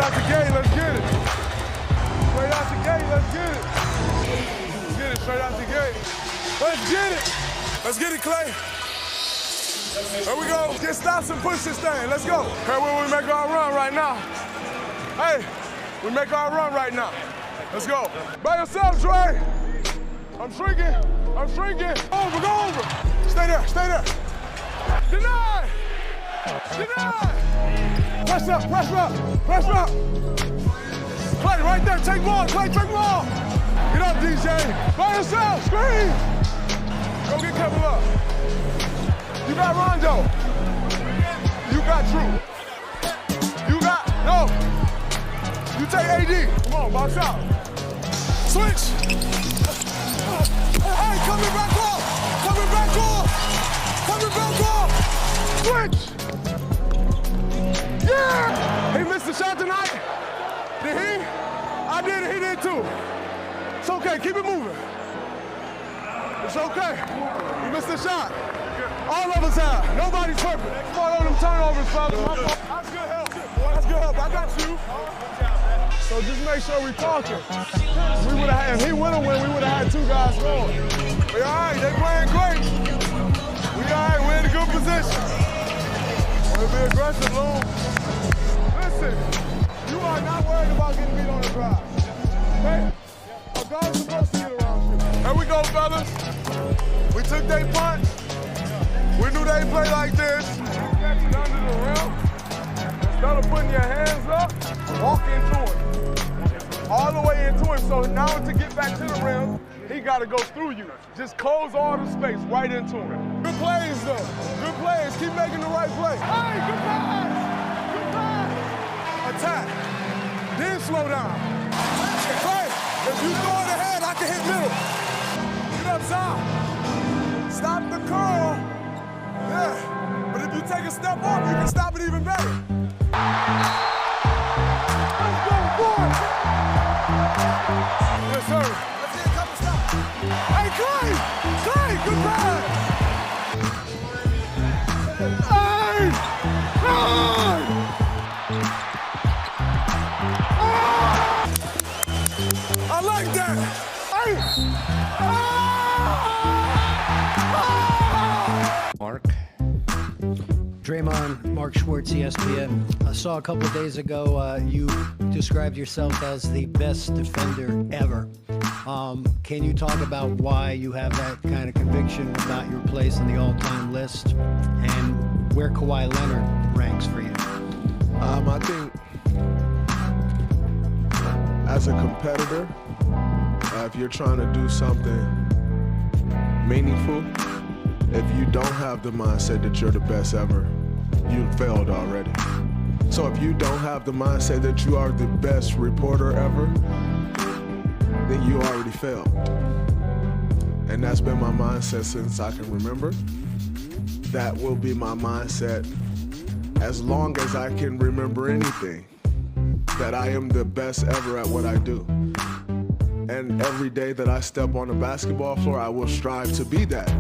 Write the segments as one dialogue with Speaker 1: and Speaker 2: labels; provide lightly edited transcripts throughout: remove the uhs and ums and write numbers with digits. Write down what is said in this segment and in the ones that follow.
Speaker 1: out the gate, let's get it. Straight out the gate, let's get it. Let's get it, straight out the gate. Let's get it. Let's get it, Clay. There we go. Get stops and push this thing. Let's go. Hey, we make our run right now. Hey, we make our run right now. Let's go. By yourself, Dre. I'm shrinking. I'm shrinking. Over, go over. Stay there, stay there. Deny. Deny. Press up, press up, press up. Clay, right there. Take ball, Clay, take ball. Get up, DJ. By yourself, screen. Go get Kevin Love. You got Rondo. You got Drew. You got, no. You take AD. Come on, box out. Switch. Hey, coming back off. Coming back off. Coming back off. Switch. Yeah. He missed the shot tonight. Did he? I did it. He did too. It's okay. Keep it moving. It's okay. You missed the shot. All of us have. Nobody's perfect. Fall on them turnovers, fellas. That's good help. That's good help. I got you. So just make sure we're talking. We would have had, if he would have win, we would have had 2 guys scoring. We all right. They playing great. We all right. We're in a good position. We'll be aggressive, Lou. Listen, you are not worried about getting beat on the drive. Okay? A guy's supposed to get around you. There we go, fellas. We took their punch. We knew they'd play like this. Catch it under the rim. Instead of putting your hands up, walk into him. All the way into him. So now to get back to the rim, he got to go through you. Just close all the space right into him. Good plays, though. Good plays. Keep making the right play. Hey, good pass. Good pass. Attack. Then slow down. Hey, if you throw it ahead, I can hit middle. Get upside. Stop the curl. Yeah, but if you take a step off, you can stop it even better. Let's go, boy! Yes, sir. Let's get a couple stops. Hey, Clay! Clay, good pass! Hey! Hey! I like that! Hey!
Speaker 2: Mark.
Speaker 3: Draymond, Mark Schwartz, ESPN. I saw a couple of days ago you described yourself as the best defender ever. Can you talk about why you have that kind of conviction about your place in the all-time list and where Kawhi Leonard ranks for you?
Speaker 1: I think as a competitor, if you're trying to do something meaningful, if you don't have the mindset that you're the best ever, you failed already. So if you don't have the mindset that you are the best reporter ever, then you already failed. And that's been my mindset since I can remember. That will be my mindset as long as I can remember anything, that I am the best ever at what I do. And every day that I step on the basketball floor, I will strive to be that.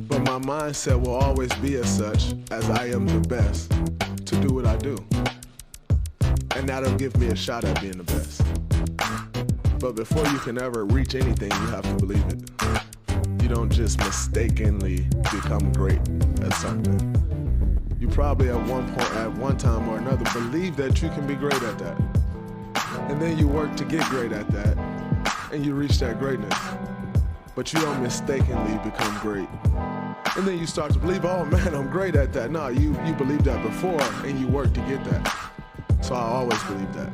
Speaker 1: But my mindset will always be as such, as I am the best to do what I do. And that'll give me a shot at being the best. But before you can ever reach anything, you have to believe it. You don't just mistakenly become great at something. You probably at one point, at one time or another, believe that you can be great at that. And then you work to get great at that, and you reach that greatness. But you don't mistakenly become great. And then you start to believe, oh man, I'm great at that. No, you believed that before, and you work to get that. So I always believe that.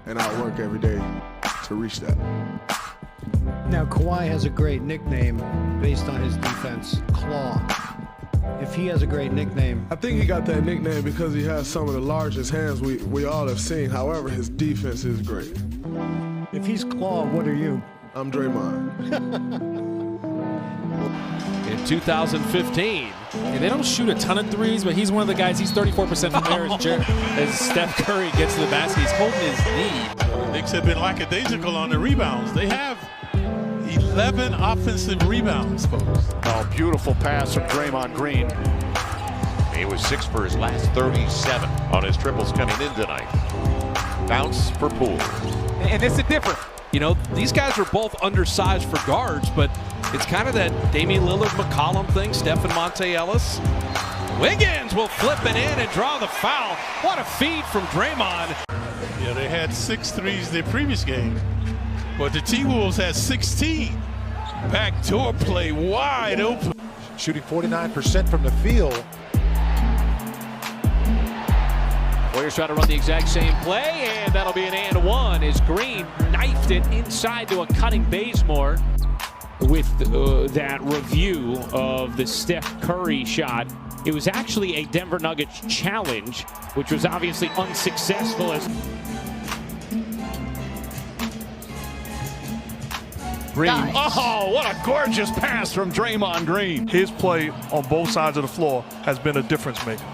Speaker 1: And I work every day to reach that.
Speaker 3: Now, Kawhi has a great nickname based on his defense, Claw. If he has a great nickname...
Speaker 1: I think he got that nickname because he has some of the largest hands we all have seen. However, his defense is great.
Speaker 3: If he's Claw, what are you?
Speaker 1: I'm Draymond.
Speaker 2: In 2015, and they don't shoot a ton of threes, but he's one of the guys, he's 34% from there as Steph Curry gets to the basket. He's holding his knee.
Speaker 4: The Knicks have been lackadaisical on the rebounds. They have 11 offensive rebounds, folks.
Speaker 5: Oh, beautiful pass from Draymond Green. He was 6 for his last 37 on his triples coming in tonight. Bounce for Poole.
Speaker 6: And it's a difference. You know, these guys are both undersized for guards, but it's kind of that Damian Lillard-McCollum thing, Steph and Monte Ellis. Wiggins will flip it in and draw the foul. What a feed from Draymond.
Speaker 4: Yeah, they had 6 threes their previous game, but the T-Wolves had 16. Backdoor play wide open.
Speaker 7: Shooting 49% from the field.
Speaker 8: Warriors try to run the exact same play, and that'll be an and one as Green knifed it inside to a cutting Bazemore. With that review of the Steph Curry shot, it was actually a Denver Nuggets challenge, which was obviously unsuccessful. As
Speaker 9: Green. Nice. Oh, what a gorgeous pass from Draymond Green.
Speaker 10: His play on both sides of the floor has been a difference maker.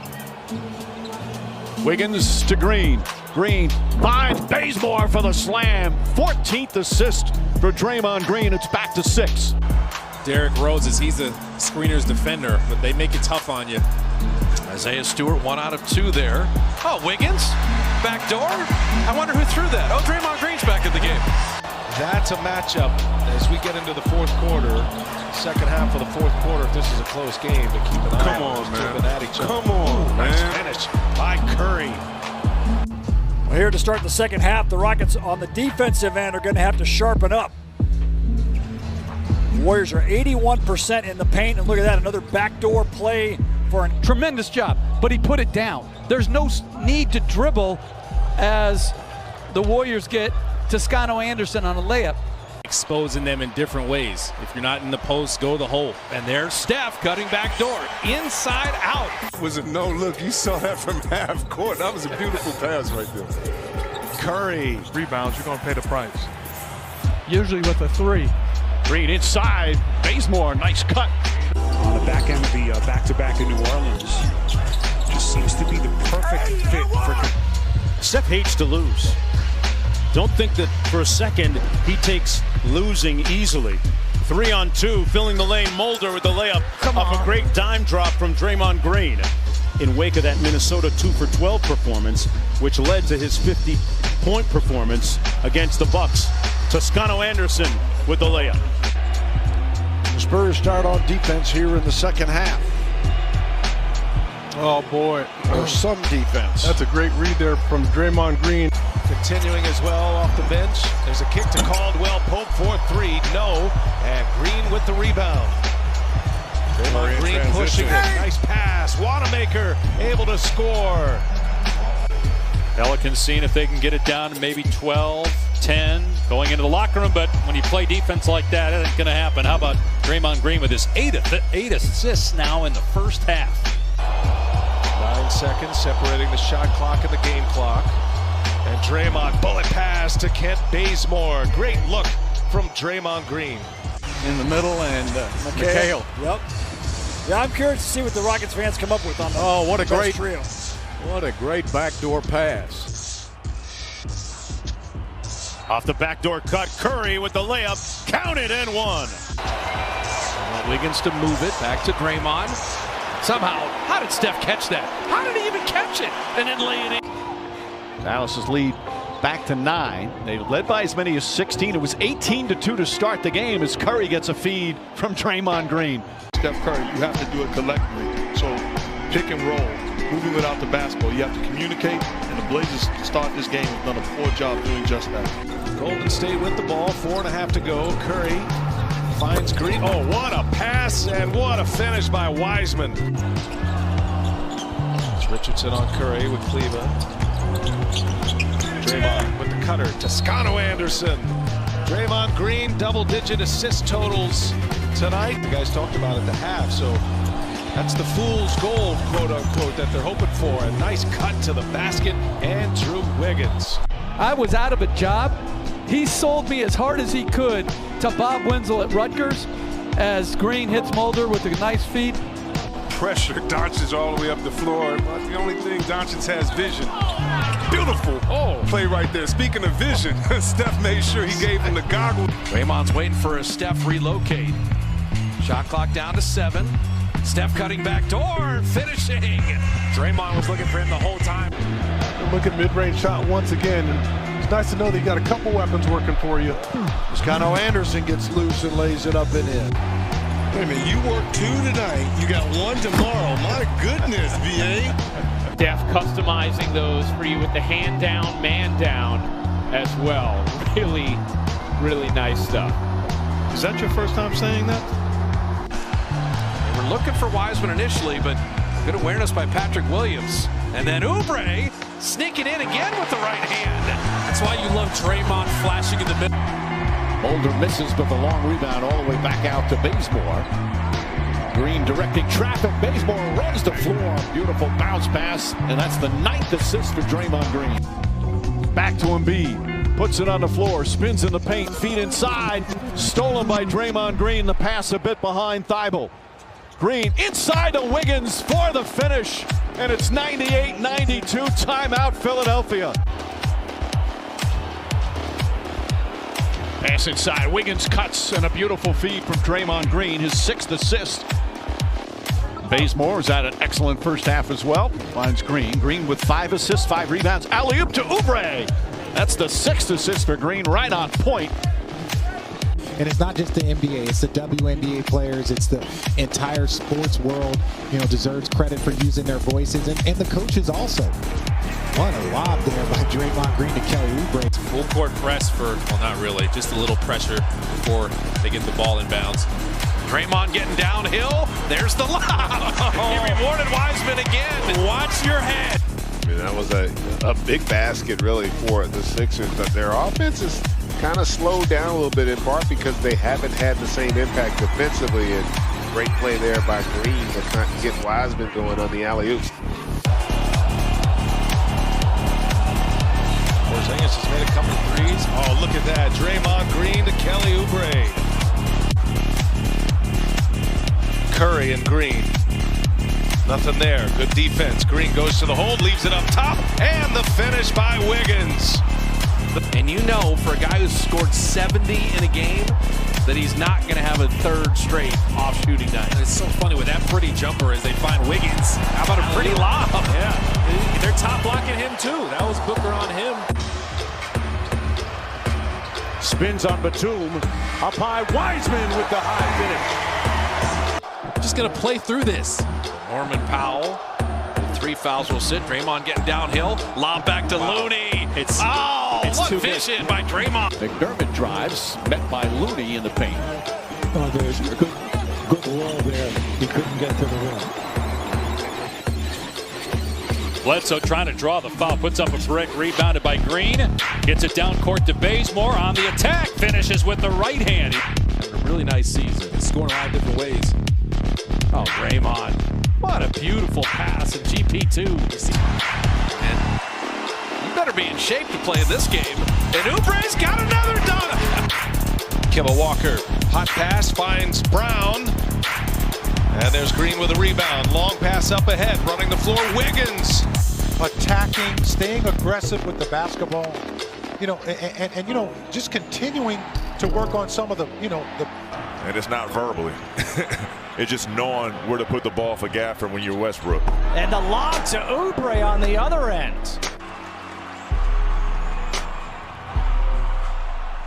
Speaker 9: Wiggins to Green. Green finds Bazemore for the slam. 14th assist for Draymond Green. It's back to 6.
Speaker 2: Derrick Rose, he's a screener's defender, but they make it tough on you.
Speaker 6: Isaiah Stewart, 1 out of 2 there. Oh, Wiggins, backdoor. I wonder who threw that. Oh, Draymond Green's back in the game.
Speaker 11: That's a matchup as we get into the fourth quarter, second half of the fourth quarter. If this is a close game, to keep an eye on, man. At each other.
Speaker 9: Come on,
Speaker 11: nice
Speaker 9: man.
Speaker 11: finish by Curry.
Speaker 12: Well, here to start the second half, the Rockets on the defensive end are going to have to sharpen up. Warriors are 81% in the paint, and look at that, another backdoor play for a
Speaker 6: Tremendous job, but he put it down. There's no need to dribble as the Warriors get Toscano Anderson on a layup.
Speaker 2: Exposing them in different ways. If you're not in the post, go the hole.
Speaker 6: And there's Steph cutting back door, inside out.
Speaker 11: Was a no look. You saw that from half court. That was a beautiful pass right there.
Speaker 10: Curry rebounds, you're going to pay the price.
Speaker 12: usually with a 3.
Speaker 9: Green inside. Bazemore, nice cut.
Speaker 13: On the back end of the back-to-back in New Orleans. Just seems to be the perfect fit for
Speaker 9: Steph hates to lose.
Speaker 13: Don't think that for a second he takes losing easily. 3-on-2, filling the lane. Mulder with the layup off a great dime drop from Draymond Green. In wake of that Minnesota 2-for-12 performance, which led to his 50-point performance against the Bucks. Toscano Anderson with the layup.
Speaker 7: The Spurs start on defense here in the second half.
Speaker 11: Oh boy,
Speaker 7: or some defense.
Speaker 11: That's a great read there from Draymond Green. Continuing as well off the bench. There's a kick to Caldwell. Pope for 3. No. And Green with the rebound. Draymond Green pushing it. Nice pass. Wanamaker able to score.
Speaker 8: Pelicans seeing if they can get it down to maybe 12, 10, going into the locker room. But when you play defense like that, it ain't going to happen. How about Draymond Green with his 8 assists now in the first half?
Speaker 11: 9 seconds separating the shot clock and the game clock. And Draymond, bullet pass to Kent Bazemore. Great look from Draymond Green.
Speaker 9: In the middle, and McHale.
Speaker 12: Yep. Yeah, I'm curious to see what the Rockets fans come up with on the
Speaker 9: what a great
Speaker 12: trio.
Speaker 9: What a great backdoor pass.
Speaker 13: Off the backdoor cut, Curry with the layup. Counted and one.
Speaker 6: Wiggins to move it back to Draymond. Somehow, how did Steph catch that? How did he even catch it and then lay it in?
Speaker 9: Dallas's lead back to 9. They led by as many as 16. It was 18-2 to start the game as Curry gets a feed from Draymond Green.
Speaker 10: Steph Curry, you have to do it collectively. So pick and roll, moving without the basketball. You have to communicate, and the Blazers to start this game have done a poor job doing just that.
Speaker 11: Golden State with the ball, 4.5 to go. Curry finds Green. Oh, what a pass and what a finish by Wiseman. It's Richardson on Curry with Cleveland. Draymond with the cutter. Toscano Anderson. Draymond Green, double-digit assist totals tonight. The guys talked about it at the half, so that's the fool's gold, quote-unquote, that they're hoping for. A nice cut to the basket, Andrew Wiggins.
Speaker 6: I was out of a job. He sold me as hard as he could to Bob Wenzel at Rutgers as Green hits Mulder with a nice feed.
Speaker 10: Pressure, Doncic all the way up the floor. But the only thing, Doncic has vision. Beautiful play right there. Speaking of vision, Steph made sure he gave him the goggle.
Speaker 6: Draymond's waiting for a Steph relocate. Shot clock down to 7. Steph cutting back door, finishing.
Speaker 2: Draymond was looking for him the whole time.
Speaker 10: Look at mid-range shot once again. And it's nice to know that you got a couple weapons working for you.
Speaker 7: Saginaw Anderson gets loose and lays it up and in.
Speaker 14: Wait a minute, you worked 2 tonight. You got 1 tomorrow. My goodness, VA.
Speaker 8: Steph customizing those for you with the hand down, man down as well. Really, really nice stuff.
Speaker 10: Is that your first time saying that?
Speaker 6: They were looking for Wiseman initially, but good awareness by Patrick Williams. And then Oubre sneaking in again with the right hand.
Speaker 2: That's why you love Draymond flashing in the middle.
Speaker 9: Mulder misses, but the long rebound all the way back out to Bazemore. Green directing traffic. Bazemore runs the floor. Beautiful bounce pass, and that's the 9th assist for Draymond Green. Back to Embiid. Puts it on the floor. Spins in the paint. Feet inside. Stolen by Draymond Green. The pass a bit behind Thibault. Green inside to Wiggins for the finish. And it's 98-92. Timeout, Philadelphia. Pass inside. Wiggins cuts, and a beautiful feed from Draymond Green, his 6th assist. Bazemore has had an excellent first half as well. Finds Green. Green with 5 assists, 5 rebounds. Alley-oop to Oubre. That's the 6th assist for Green, right on point.
Speaker 15: And it's not just the NBA, it's the WNBA players, it's the entire sports world, you know, deserves credit for using their voices, and the coaches also. What a lob there by Draymond Green to Kelly Oubre.
Speaker 2: Full court press for, well, not really, just a little pressure before they get the ball in bounds.
Speaker 6: Draymond getting downhill. There's the lob. He rewarded Wiseman again. Watch your head.
Speaker 16: I mean, that was a big basket, really, for the Sixers, but their offense is kind of slowed down a little bit, in part because they haven't had the same impact defensively. And great play there by Green to kind of get Wiseman going on the alley-oops.
Speaker 11: Porzingis has made a couple of threes. Oh, look at that. Draymond Green to Kelly Oubre. Curry and Green. Nothing there. Good defense. Green goes to the hold, leaves it up top, and the finish by Wiggins.
Speaker 6: And you know, for a guy who's scored 70 in a game, that he's not going to have a 3rd straight off shooting night.
Speaker 2: And it's so funny with that pretty jumper as they find Wiggins.
Speaker 6: How about a pretty lob?
Speaker 2: Yeah, they're top blocking him too. That was Booker on him.
Speaker 13: Spins on Batum. Up high, Wiseman with the high finish.
Speaker 2: Just going to play through this.
Speaker 6: Norman Powell. 3 fouls will sit. Draymond getting downhill. Lob back to Looney.
Speaker 2: It's
Speaker 6: what
Speaker 2: too
Speaker 6: vision by Draymond.
Speaker 9: McDermott drives, met by Looney in the paint.
Speaker 15: Oh, there's a good wall there. He couldn't get to the rim.
Speaker 12: Bledsoe trying to draw the foul, puts up a brick, rebounded by Green. Gets it down court to Bazemore on the attack, finishes with the right hand.
Speaker 2: Having a really nice season. He's scoring a lot of different ways.
Speaker 6: Oh, Draymond. What a beautiful pass in GP2. And you better be in shape to play in this game. And Oubre's got another dunk.
Speaker 11: Kemba Walker, hot pass, finds Brown. And there's Green with a rebound. Long pass up ahead, running the floor, Wiggins.
Speaker 17: Attacking, staying aggressive with the basketball, you know, and you know, just continuing to work on some of the, you know,
Speaker 18: and it's not verbally. It's just knowing where to put the ball for Gafford when you're Westbrook.
Speaker 19: And the lob to Oubre on the other end.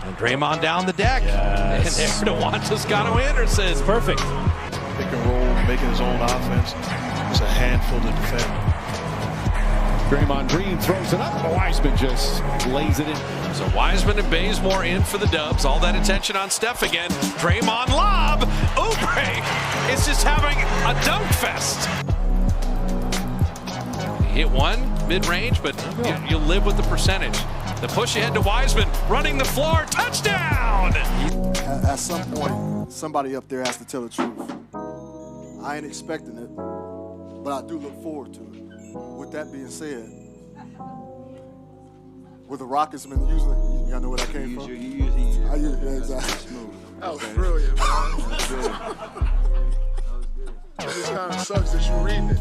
Speaker 6: And Draymond down the deck. Yes. And there to watch Saginaw Anderson.
Speaker 2: It's perfect.
Speaker 10: Pick and roll, making his own offense. It's a handful to defend.
Speaker 9: Draymond Green throws it up. Wiseman just lays it in.
Speaker 6: So Wiseman and Bazemore in for the dubs. All that attention on Steph again. Draymond lob. Oubre is just having a dunk fest. He hit one mid-range, but you live with the percentage. The push ahead to Wiseman, running the floor, touchdown!
Speaker 20: At some point, somebody up there has to tell the truth. I ain't expecting it, but I do look forward to it. With that being said, with the Rockets been usually, y'all know where that came from? Yeah, exactly. That was brilliant, man. That was good. It just kind of sucks that you're reading it.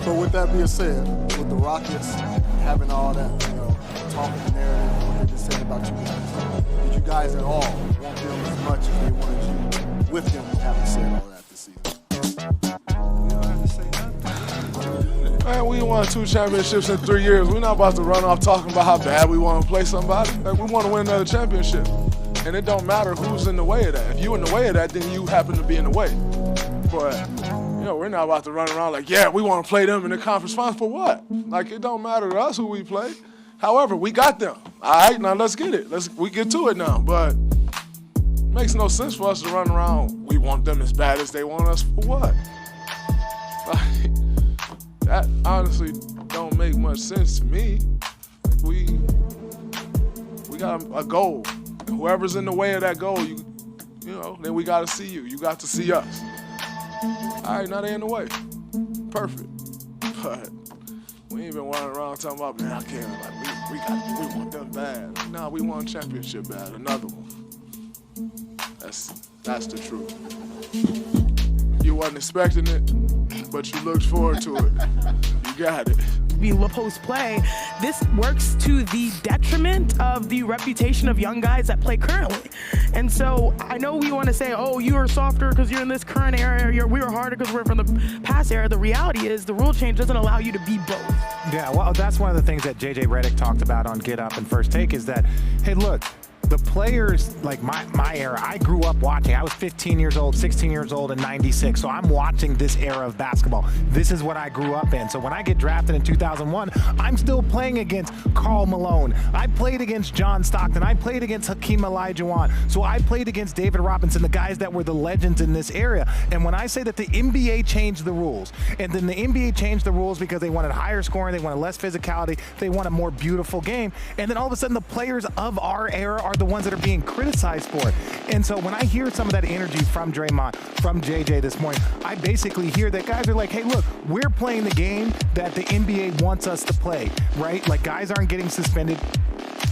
Speaker 20: So with that being said, with the Rockets having all that, you know, talking the narrative, what they've been saying about you guys, did you guys at all want them as much as they wanted you? with them having said all that this season. We don't have to say nothing.
Speaker 1: Man, we won 2 championships in 3 years. We're not about to run off talking about how bad we want to play somebody. Like, we want to win another championship. And it don't matter who's in the way of that. If you in the way of that, then you happen to be in the way. But, you know, we're not about to run around like, yeah, we want to play them in the conference finals for what? Like, it don't matter to us who we play. However, we got them. All right, now let's get it. We get to it now. But it makes no sense for us to run around, we want them as bad as they want us for what? Like, that honestly don't make much sense to me. We got a goal. Whoever's in the way of that goal, you know, then we got to see you. You got to see us. All right, now they in the way. Perfect. But we ain't been running around talking about, man, I can't. Like, we want them bad. Nah, we want a championship bad. Another one. That's the truth. You wasn't expecting it, but you looked forward to it. You got it.
Speaker 21: Post play, this works to the detriment of the reputation of young guys that play currently. And so I know we want to say, oh, you are softer because you're in this current era, we were harder because we're from the past era. The reality is the rule change doesn't allow you to be both.
Speaker 15: Yeah, well, that's one of the things that J.J. Redick talked about on Get Up and First Take is that, hey, look, the players, like my era, I grew up watching. I was 15 years old, 16 years old in 96, so I'm watching this era of basketball. This is what I grew up in. So when I get drafted in 2001, I'm still playing against Karl Malone. I played against John Stockton. I played against Hakeem Olajuwon. So I played against David Robinson, the guys that were the legends in this area. And when I say that the NBA changed the rules, and then the NBA changed the rules because they wanted higher scoring, they wanted less physicality, they want a more beautiful game, and then all of a sudden the players of our era are the ones that are being criticized for it. And so when I hear some of that energy from Draymond, from JJ this morning, I basically hear that guys are like, hey, look, we're playing the game that the NBA wants us to play, right? Like, guys aren't getting suspended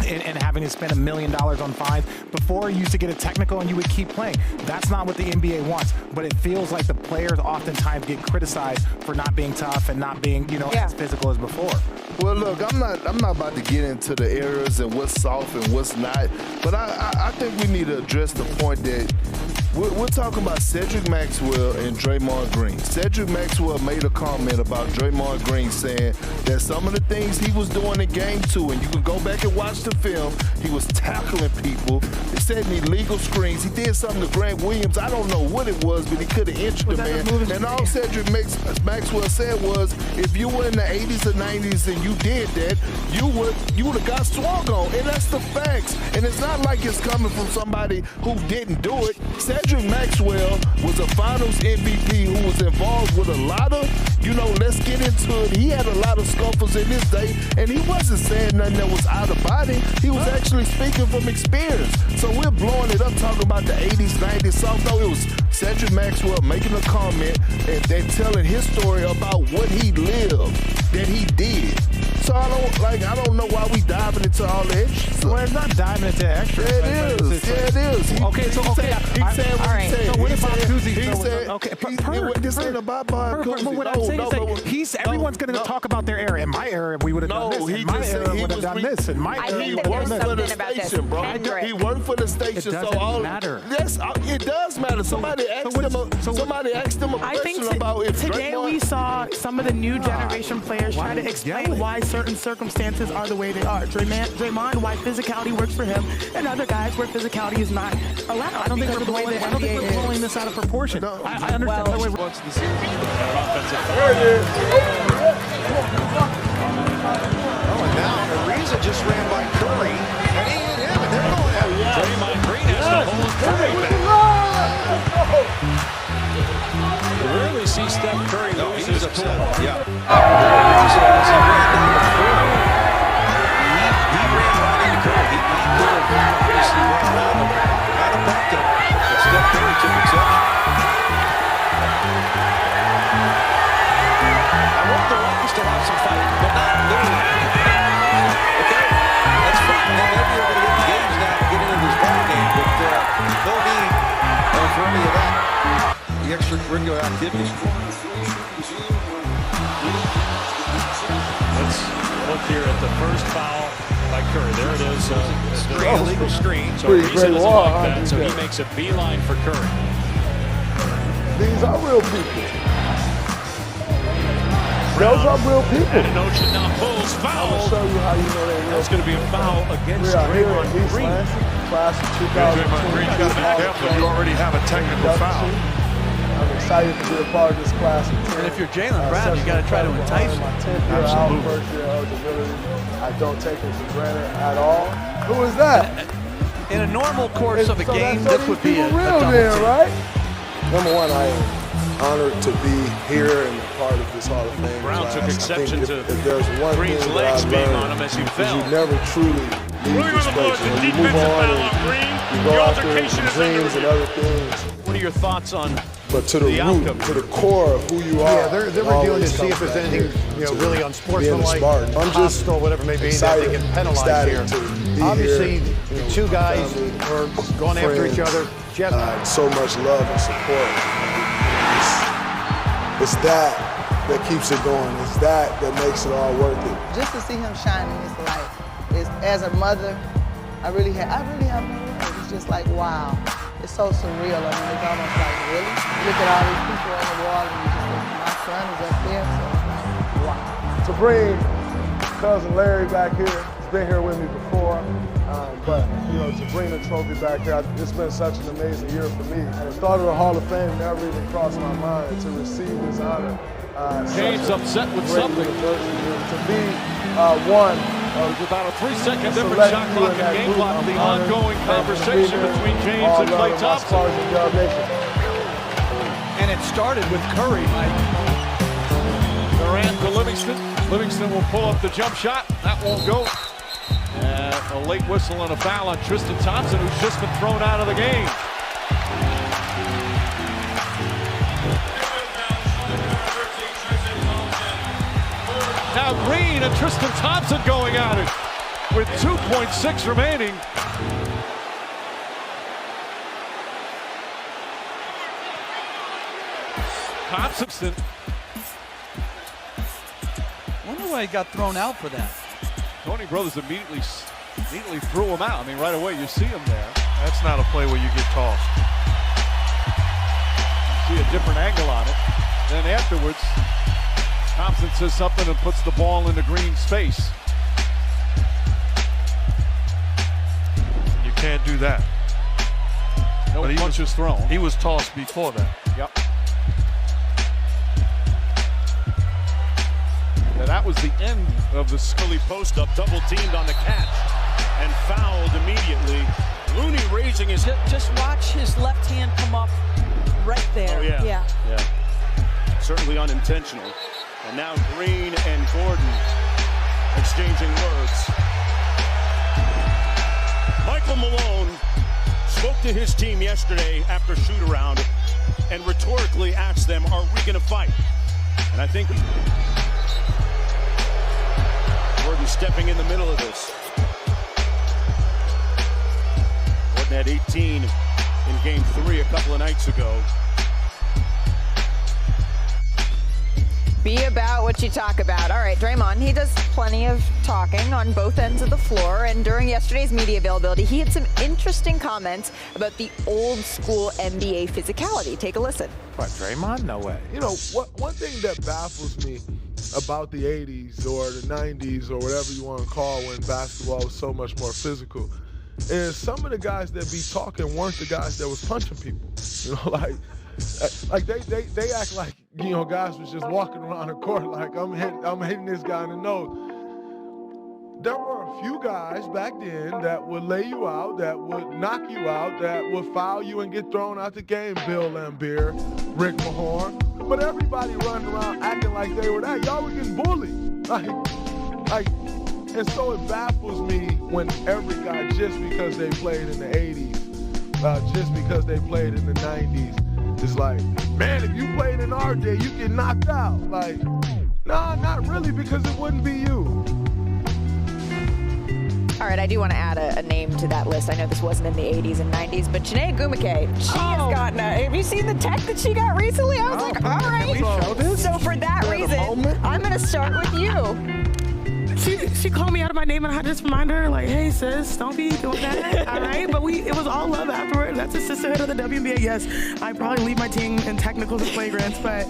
Speaker 15: and having to spend $1 million on fines. Before, you used to get a technical and you would keep playing. That's not what the NBA wants, but it feels like the players oftentimes get criticized for not being tough and not being, you know, as physical as before.
Speaker 22: Well, look, I'm not about to get into the errors and what's soft and what's not, but I think we need to address the point that we're talking about Cedric Maxwell and Draymond Green. Cedric Maxwell made a comment about Draymond Green saying that some of the things he was doing in Game 2, and you can go back and watch the film, he was tackling people, he setting illegal screens, he did something to Grant Williams, I don't know what it was, but he could have injured the man. And all Cedric Maxwell said was, if you were in the 80s or 90s and you did that, you would have got swung on, and that's the facts. And it's not like it's coming from somebody who didn't do it. Cedric Maxwell was a Finals MVP who was involved with a lot of, let's get into it. He had a lot of scuffles in his day, and he wasn't saying nothing that was out of body. He was actually speaking from experience. So we're blowing it up, talking about the 80s, 90s, something. No, it was Cedric Maxwell making a comment and telling his story about what he lived, that he did. So I don't know why we diving into all the extra.
Speaker 15: Well, it's not diving into extra.
Speaker 22: Yeah, it is. He said
Speaker 15: what he said.
Speaker 22: So
Speaker 15: what about Koozie?
Speaker 22: He said,
Speaker 15: okay,
Speaker 22: this ain't about Koozie.
Speaker 15: But what I'm saying is everyone's going to talk about their era. In my era, we would have done this. In my era, we would have done this. In my era,
Speaker 22: he worked for the station, bro. He worked for the station.
Speaker 15: It doesn't matter.
Speaker 22: Yes, it does matter. Somebody asked him a question about if
Speaker 21: today we saw some of the new generation players try to explain why certain circumstances are the way they are. Draymond, why physicality works for him, and other guys where physicality is not allowed.
Speaker 15: I don't think we're blowing this out of proportion. I understand the way we're watching the series.
Speaker 7: Oh, and now Ariza just ran by Curry, and he hit him, and they're going at it.
Speaker 12: Draymond Green has to hold Curry back. You rarely see Steph Curry lose his cool.
Speaker 7: Yeah. He ran right into Curry. He could have obviously run out of bucket, but Steph Curry took exception. I want the Rockets to have some fight, but not literally. Okay, that's fine. Now maybe you're going to get the games now to get into this ball game, but no need for any of that. The extracurricular activities.
Speaker 12: Let's look here at the first foul by Curry. There it is.
Speaker 7: Illegal screen.
Speaker 12: So Ariza doesn't like that, so he makes a beeline for Curry.
Speaker 22: These are real people. Those are real people.
Speaker 13: And Ocean now pulls foul.
Speaker 22: I'm going to show you how you know they're real.
Speaker 13: That's going to be a foul against Draymond Green.
Speaker 22: Class of 2020.
Speaker 10: Draymond Green, you got to be careful. You already have a technical foul.
Speaker 22: I'm excited to be a part of this class of 10.
Speaker 3: And if you're Jaylen Brown, you got to try to entice him.
Speaker 22: My 10th year out, first year eligibility. I don't take it for granted at all. Who is that?
Speaker 3: In a normal course of a game, this would be a
Speaker 22: real
Speaker 3: double
Speaker 22: then,
Speaker 3: team.
Speaker 22: right? Number one, I am honored to be here and part of this Hall of Fame
Speaker 13: Brown
Speaker 22: class.
Speaker 13: took exception to
Speaker 22: if there's one
Speaker 13: Green's
Speaker 22: thing
Speaker 13: legs
Speaker 22: that I've
Speaker 13: being
Speaker 22: learned,
Speaker 13: on him as he
Speaker 22: is
Speaker 13: fell.
Speaker 22: you never truly leave this place. When you move on and you go after dreams and other things.
Speaker 13: What are your thoughts on
Speaker 22: But to the root,
Speaker 13: outcome?
Speaker 22: to the core of who you are.
Speaker 5: Yeah, they're reviewing to see if there's anything, really unsportsmanlike, hostile, whatever it may be, that they can penalize here. Obviously, the two guys are going after each other. Jeff,
Speaker 22: so much love and support. It's that keeps it going. It's that makes it all worth it.
Speaker 23: Just to see him shine in his life, as a mother, I really have no words. It's just like, wow. It's so surreal. I mean, it's almost like, really? Look at all these people on the wall and you just think, my son is up there, so it's like, wow.
Speaker 22: To bring cousin Larry back here, he's been here with me before, but to bring the trophy back here, it's been such an amazing year for me. And the thought of the Hall of Fame never even crossed my mind. To receive this honor,
Speaker 13: James upset with something.
Speaker 22: To be one.
Speaker 13: With about a 3-second difference shot clock and game clock, the ongoing conversation between James and Klay Thompson.
Speaker 3: And it started with Curry, Mike.
Speaker 13: Durant to Livingston. Livingston will pull up the jump shot. That won't go. And a late whistle and a foul on Tristan Thompson, who's just been thrown out of the game. Now Green and Tristan Thompson going at it with 2.6 remaining. Thompson.
Speaker 3: Wonder why he got thrown out for that.
Speaker 13: Tony Brothers immediately threw him out. I mean, right away you see him there.
Speaker 10: That's not a play where you get tossed.
Speaker 13: See a different angle on it. Then afterwards, Thompson says something and puts the ball into Green's space.
Speaker 10: You can't do that.
Speaker 13: No punches thrown.
Speaker 10: He was tossed before that.
Speaker 13: Yep. And that was the end of the
Speaker 9: Scully post up, double teamed on the catch and fouled immediately. Looney raising his hip.
Speaker 24: Just watch his left hand come up right there.
Speaker 9: Oh, yeah. Certainly unintentional. And now Green and Gordon exchanging words. Michael Malone spoke to his team yesterday after shoot-around and rhetorically asked them, are we going to fight? And I think Gordon stepping in the middle of this. Gordon had 18 in Game 3 a couple of nights ago.
Speaker 25: Be about what you talk about. All right, Draymond, he does plenty of talking on both ends of the floor, and during yesterday's media availability, he had some interesting comments about the old school NBA physicality. Take a listen.
Speaker 22: What, Draymond? No way. One thing that baffles me about the 80s or the 90s or whatever you want to call when basketball was so much more physical is some of the guys that be talking weren't the guys that was punching people. They act like, guys was just walking around the court like I'm hitting this guy in the nose. There were a few guys back then that would lay you out, that would knock you out, that would foul you and get thrown out the game. Bill Laimbeer, Rick Mahorn, but everybody running around acting like they were that. Y'all were getting bullied. And so it baffles me when every guy, just because they played in the 80s, just because they played in the 90s, it's like, man, if you played in our day, you get knocked out. Like, nah, not really, because it wouldn't be you.
Speaker 25: All right, I do want to add a name to that list. I know this wasn't in the 80s and 90s, but Janae Gumake, she has gotten have you seen the tech that she got recently? I was like, all right. So for that reason, I'm going to start with you.
Speaker 21: She called me out of my name, and I had to just remind her, like, hey, sis, don't be doing that, all right? But it was all love afterward. That's the sisterhood of the WNBA. Yes, I probably lead my team in technicals and flagrants, but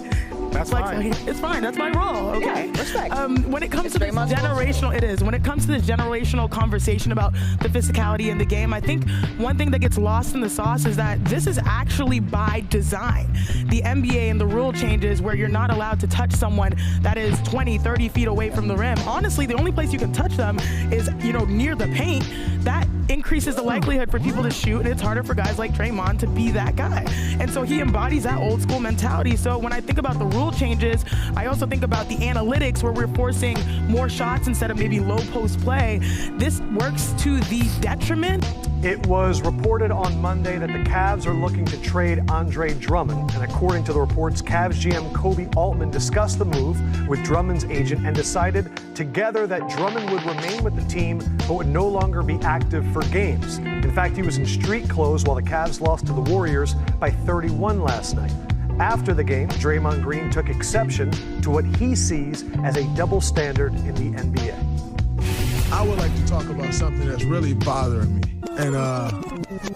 Speaker 15: that's
Speaker 21: fine. It's fine. That's my role. Okay.
Speaker 25: Yeah, respect.
Speaker 21: When it comes to this generational, it is. When it comes to this generational conversation about the physicality in the game, I think one thing that gets lost in the sauce is that this is actually by design. The NBA and the rule changes where you're not allowed to touch someone that is 20, 30 feet away from the rim. Honestly, the only place you can touch them is, near the paint. That increases the likelihood for people to shoot, and it's harder for guys like Draymond to be that guy. And so he embodies that old school mentality. So when I think about the rule changes, I also think about the analytics where we're forcing more shots instead of maybe low post play. This works to the detriment.
Speaker 4: It was reported on Monday that the Cavs are looking to trade Andre Drummond. And according to the reports, Cavs GM Kobe Altman discussed the move with Drummond's agent and decided together that Drummond would remain with the team but would no longer be active for games. In fact, he was in street clothes while the Cavs lost to the Warriors by 31 last night. After the game, Draymond Green took exception to what he sees as a double standard in the NBA.
Speaker 1: I would like to talk about something that's really bothering me, and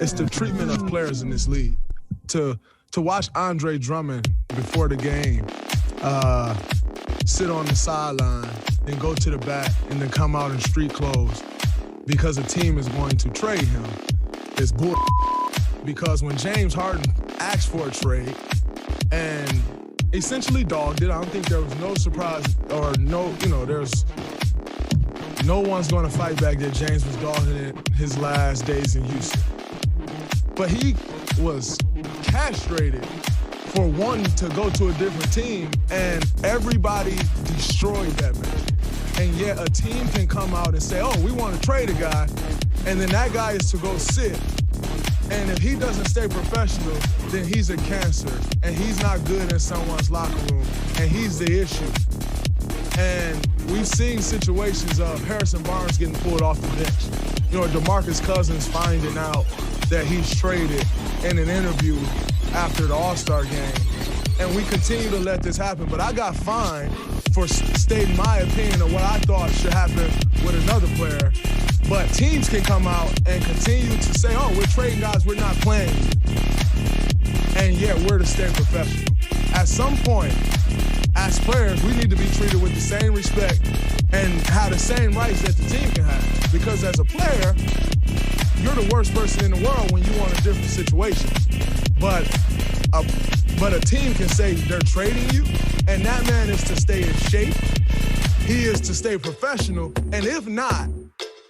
Speaker 1: it's the treatment of players in this league. To watch Andre Drummond before the game sit on the sideline and go to the bat and then come out in street clothes because a team is going to trade him is bull. Because when James Harden asked for a trade and essentially dogged it, I don't think there was no surprise or there's no one's going to fight back that James was dogging it his last days in Houston. But he was castrated for wanting to go to a different team, and everybody destroyed that man. And yet a team can come out and say, oh, we want to trade a guy, and then that guy is to go sit. And if he doesn't stay professional, then he's a cancer, and he's not good in someone's locker room, and he's the issue. And we've seen situations of Harrison Barnes getting pulled off the bench. DeMarcus Cousins finding out that he's traded in an interview after the All-Star game. And we continue to let this happen. But I got fined for stating my opinion of what I thought should happen with another player. But teams can come out and continue to say, oh, we're trading guys, we're not playing. And yet we're to stay professional. At some point, as players, we need to be treated with the same respect and have the same rights that the team can have. Because as a player, you're the worst person in the world when you want a different situation. But a team can say they're trading you, and that man is to stay in shape. He is to stay professional, and if not,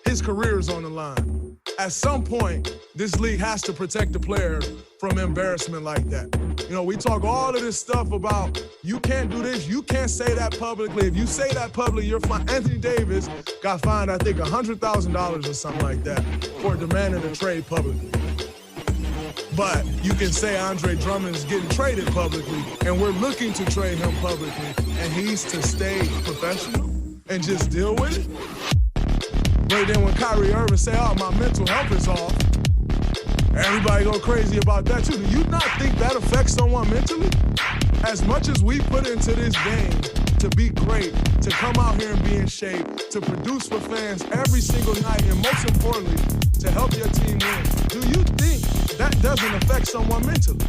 Speaker 1: his career is on the line. At some point, this league has to protect the players from embarrassment like that. We talk all of this stuff about you can't do this, you can't say that publicly. If you say that publicly, you're fine. Anthony Davis got fined, I think, $100,000 or something like that for demanding a trade publicly. But you can say Andre Drummond is getting traded publicly, and we're looking to trade him publicly, and he's to stay professional and just deal with it. But then when Kyrie Irving say, oh, my mental health is off, everybody go crazy about that too. Do you not think that affects someone mentally? As much as we put into this game to be great, to come out here and be in shape, to produce for fans every single night, and most importantly, to help your team win, do you think that doesn't affect someone mentally?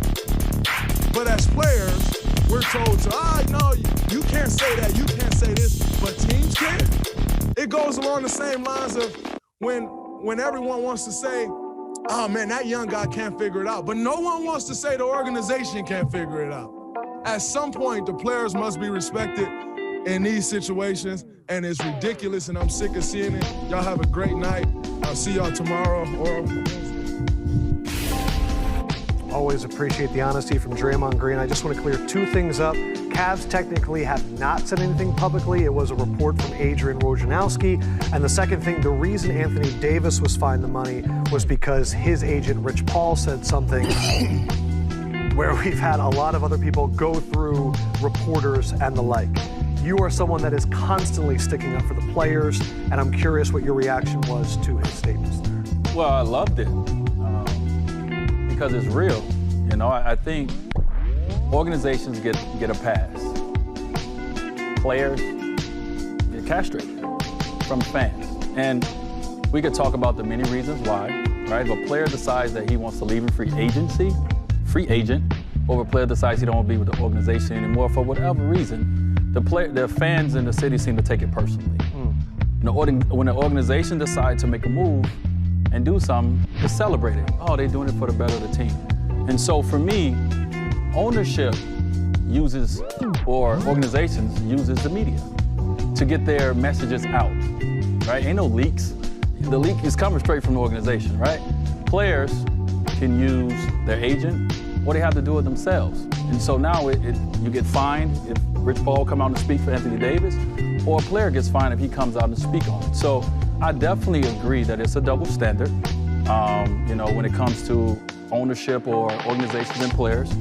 Speaker 1: But as players, we're told to, no, you can't say that, you can't say this, but teams can. It goes along the same lines of when everyone wants to say, oh man, that young guy can't figure it out. But no one wants to say the organization can't figure it out. At some point, the players must be respected in these situations, and it's ridiculous, and I'm sick of seeing it. Y'all have a great night. I'll see y'all tomorrow or Wednesday.
Speaker 4: Always appreciate the honesty from Draymond Green. I just want to clear two things up. Cavs technically have not said anything publicly. It was a report from Adrian Wojnarowski. And the second thing, the reason Anthony Davis was fined the money was because his agent, Rich Paul, said something where we've had a lot of other people go through reporters and the like. You are someone that is constantly sticking up for the players, and I'm curious what your reaction was to his statements there.
Speaker 8: Well, I loved it because it's real. I think organizations get a pass. Players get castrated. from fans. And we could talk about the many reasons why, right? If a player decides that he wants to leave in free agent, or if a player decides he don't want to be with the organization anymore for whatever reason, the fans in the city seem to take it personally. When the organization decides to make a move and do something, it's celebrated. Oh, they're doing it for the better of the team. And so for me, ownership uses, or organizations uses the media to get their messages out, right? Ain't no leaks. The leak is coming straight from the organization, right? Players can use their agent, or they have to do it themselves. And so now you get fined if Rich Paul come out and speak for Anthony Davis, or a player gets fined if he comes out and speak on it. So I definitely agree that it's a double standard, when it comes to ownership or organizations and players.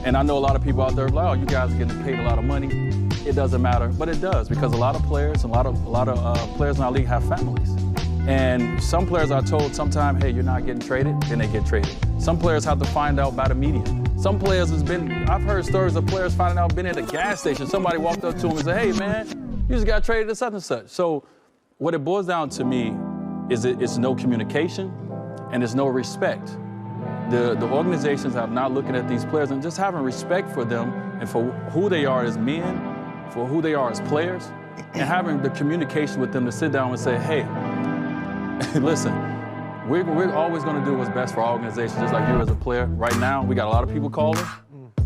Speaker 8: And I know a lot of people out there are like, oh, you guys are getting paid a lot of money. It doesn't matter, but it does, because a lot of players, a lot of players in our league have families. And some players are told sometimes, hey, you're not getting traded, then they get traded. Some players have to find out by the media. Some players I've heard stories of players finding out, been at a gas station, somebody walked up to them and said, hey man, you just got traded to such and such. So what it boils down to me is it's no communication and there's no respect. The organizations have not looking at these players and just having respect for them and for who they are as men, for who they are as players, and having the communication with them to sit down and say, hey, listen, we're always going to do what's best for our organization, just like you as a player. Right now, we got a lot of people calling.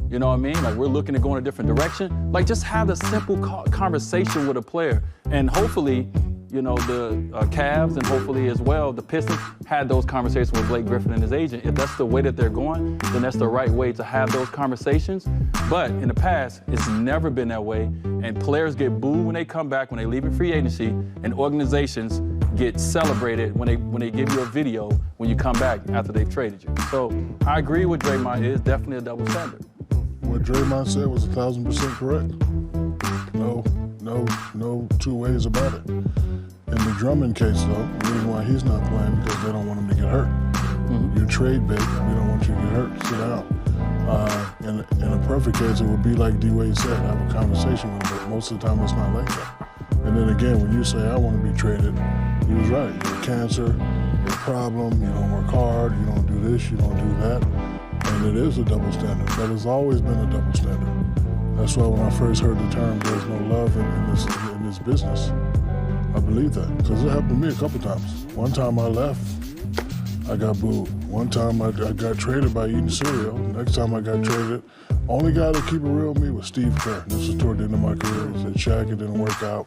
Speaker 8: You know what I mean? Like, we're looking to go in a different direction. Like, just have a simple conversation with a player. And hopefully, the Cavs and hopefully as well, the Pistons had those conversations with Blake Griffin and his agent. If that's the way that they're going, then that's the right way to have those conversations. But in the past, it's never been that way. And players get booed when they come back, when they leave in free agency, and organizations get celebrated when they give you a video when you come back after they've traded you. So I agree with Draymond. It is definitely a double standard.
Speaker 22: What Draymond said was 1,000% correct. No two ways about it. In the Drummond case, though, the reason why he's not playing because they don't want him to get hurt. You're trade bait. We don't want you to get hurt. Sit out. In a perfect case, it would be like D-Wade said, have a conversation with him, but most of the time it's not like that. And then again, when you say, I want to be traded, he was right. You have cancer, you have a problem, you don't work hard, you don't do this, you don't do that. And it is a double standard. That has always been a double standard. That's why when I first heard the term, there's no love in this business, I believe that. Because it happened to me a couple times. One time I left, I got booed. One time I got traded by eating cereal. Next time I got traded, only guy to keep it real with me was Steve Kerr. This was toward the end of my career. He said, Shaq, it didn't work out.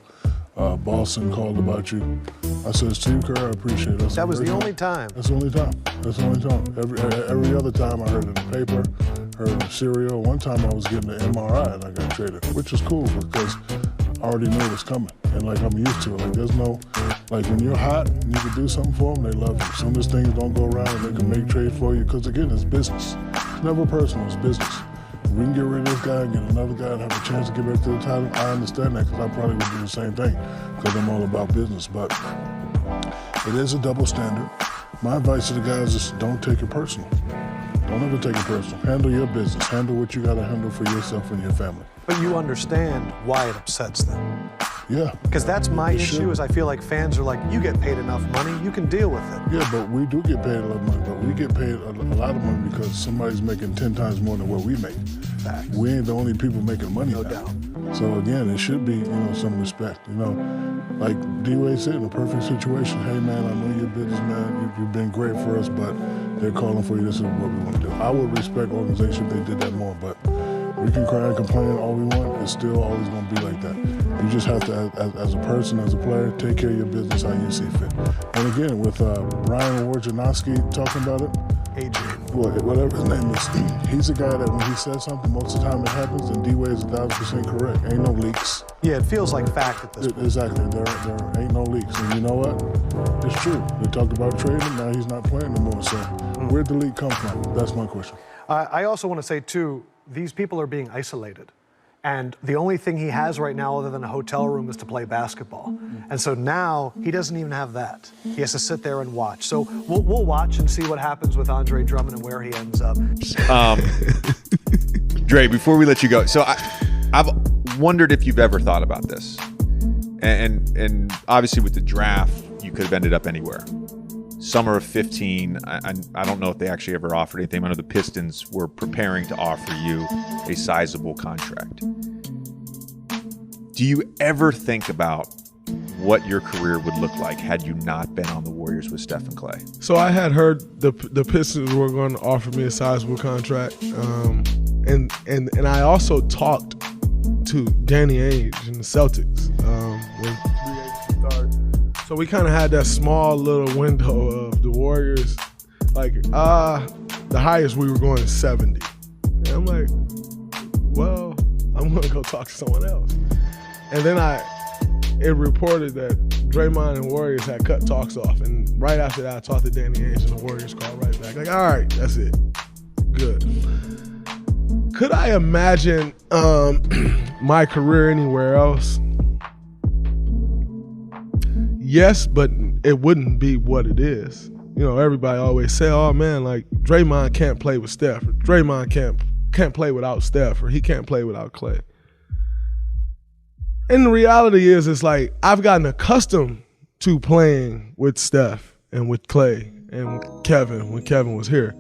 Speaker 22: Boston called about you. I said, Steve Kerr, I appreciate it.
Speaker 4: That was the only time.
Speaker 22: That's the only time. That's the only time. Every other time I heard it in the paper, heard it in cereal. One time I was getting an MRI and I got traded, which was cool because I already knew it was coming. And like I'm used to it. Like there's no, like when you're hot and you can do something for them, they love you. As soon as things don't go around and they can make trade for you, because again, it's business. It's never personal, it's business. We can get rid of this guy and get another guy and have a chance to get back to the title. I understand that because I probably would do the same thing because I'm all about business. But it is a double standard. My advice to the guys is don't take it personal. Don't ever take it personal. Handle your business. Handle what you got to handle for yourself and your family.
Speaker 4: But you understand why it upsets them.
Speaker 22: Yeah.
Speaker 4: Because that's my issue is I feel like fans are like, you get paid enough money, you can deal with it.
Speaker 22: Yeah, but we do get paid a lot of money, but we get paid a lot of money because somebody's making 10 times more than what we make.
Speaker 4: Facts.
Speaker 22: We ain't the only people making money
Speaker 4: No
Speaker 22: now.
Speaker 4: doubt.
Speaker 22: So again, it should be, some respect. Like D-Wade said, in a perfect situation, hey man, I know you're a businessman, you've been great for us, but they're calling for you, this is what we want to do. I would respect organizations if they did that more, but we can cry and complain all we want, it's still always going to be like that. You just have to, as a person, as a player, take care of your business how you see fit. And again, with Brian Wojnarowski talking about it,
Speaker 4: Adrian.
Speaker 22: Whatever his name is, he's a guy that when he says something, most of the time it happens, and D-Wade is 1,000% correct. Ain't no leaks.
Speaker 4: Yeah, it feels like fact at this point.
Speaker 22: Exactly, there ain't no leaks. And you know what? It's true. They talked about trading, now he's not playing anymore. So where'd the leak come from? That's my question.
Speaker 4: I also want to say, too, these people are being isolated. And the only thing he has right now other than a hotel room is to play basketball. And so now he doesn't even have that. He has to sit there and watch. So we'll watch and see what happens with Andre Drummond and where he ends up.
Speaker 11: Dre, before we let you go, so I've wondered if you've ever thought about this. And obviously with the draft, you could have ended up anywhere. Summer of 15, I don't know if they actually ever offered anything. I know the Pistons were preparing to offer you a sizable contract. Do you ever think about what your career would look like had you not been on the Warriors with Steph and Clay?
Speaker 1: So I had heard the Pistons were going to offer me a sizable contract, and I also talked to Danny Ainge and the Celtics when free agency started. So we kind of had that small little window of the Warriors, like the highest we were going is 70. And I'm like, well, I'm going to go talk to someone else. And then it reported that Draymond and Warriors had cut talks off. And right after that, I talked to Danny Ainge, and the Warriors called right back. Like, all right, that's it. Good. Could I imagine my career anywhere else? Yes, but it wouldn't be what it is. You know, everybody always say, oh, man, like, Draymond can't play with Steph. Or Draymond can't play without Steph, or he can't play without Clay. And the reality is, it's like I've gotten accustomed to playing with Steph and with Clay and Kevin when Kevin was here.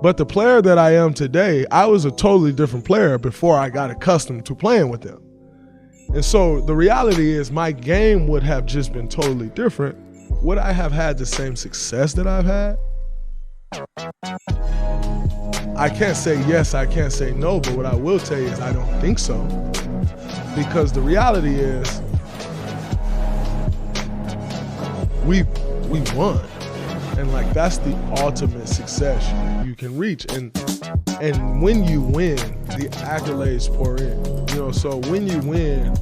Speaker 1: But the player that I am today, I was a totally different player before I got accustomed to playing with them. And so the reality is my game would have just been totally different. Would I have had the same success that I've had? I can't say yes, I can't say no, but what I will tell you is I don't think so. Because the reality is we won. And like that's the ultimate success you can reach. And when you win, the accolades pour in. You know, so when you win,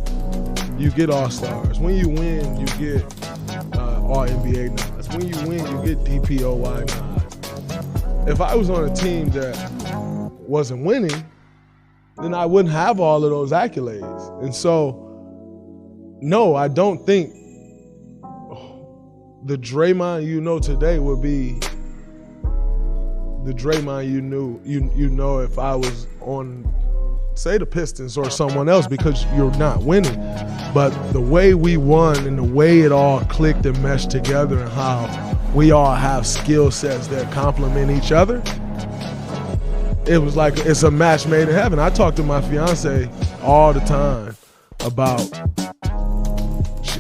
Speaker 1: you get All-Stars. When you win, you get All-NBA nods. When you win, you get DPOY nods. If I was on a team that wasn't winning, then I wouldn't have all of those accolades. And so, no, I don't think the Draymond you know today would be the Draymond you know if I was on, say, the Pistons or someone else, because you're not winning. But the way we won and the way it all clicked and meshed together and how we all have skill sets that complement each other, it was like it's a match made in heaven. I talk to my fiance all the time about,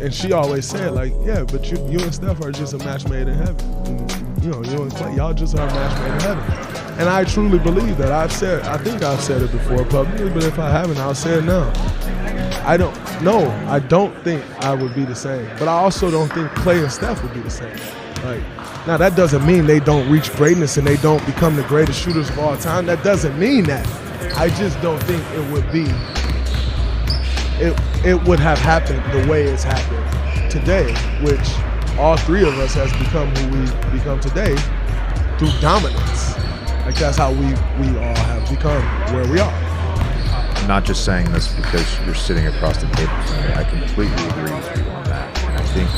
Speaker 1: and she always said, like, yeah, but you and Steph are just a match made in heaven. And, you know, you and Clay, y'all just are a match made in heaven. And I truly believe that. I think I've said it before publicly, but if I haven't, I'll say it now. I don't think I would be the same. But I also don't think Clay and Steph would be the same. Like, now, that doesn't mean they don't reach greatness and they don't become the greatest shooters of all time. That doesn't mean that. I just don't think it would be, it would have happened the way it's happened today, which all three of us has become who we become today through dominance. Like, that's how we all have become where we are.
Speaker 11: I'm not just saying this because you're sitting across the table from me. I completely agree with you on that. And I think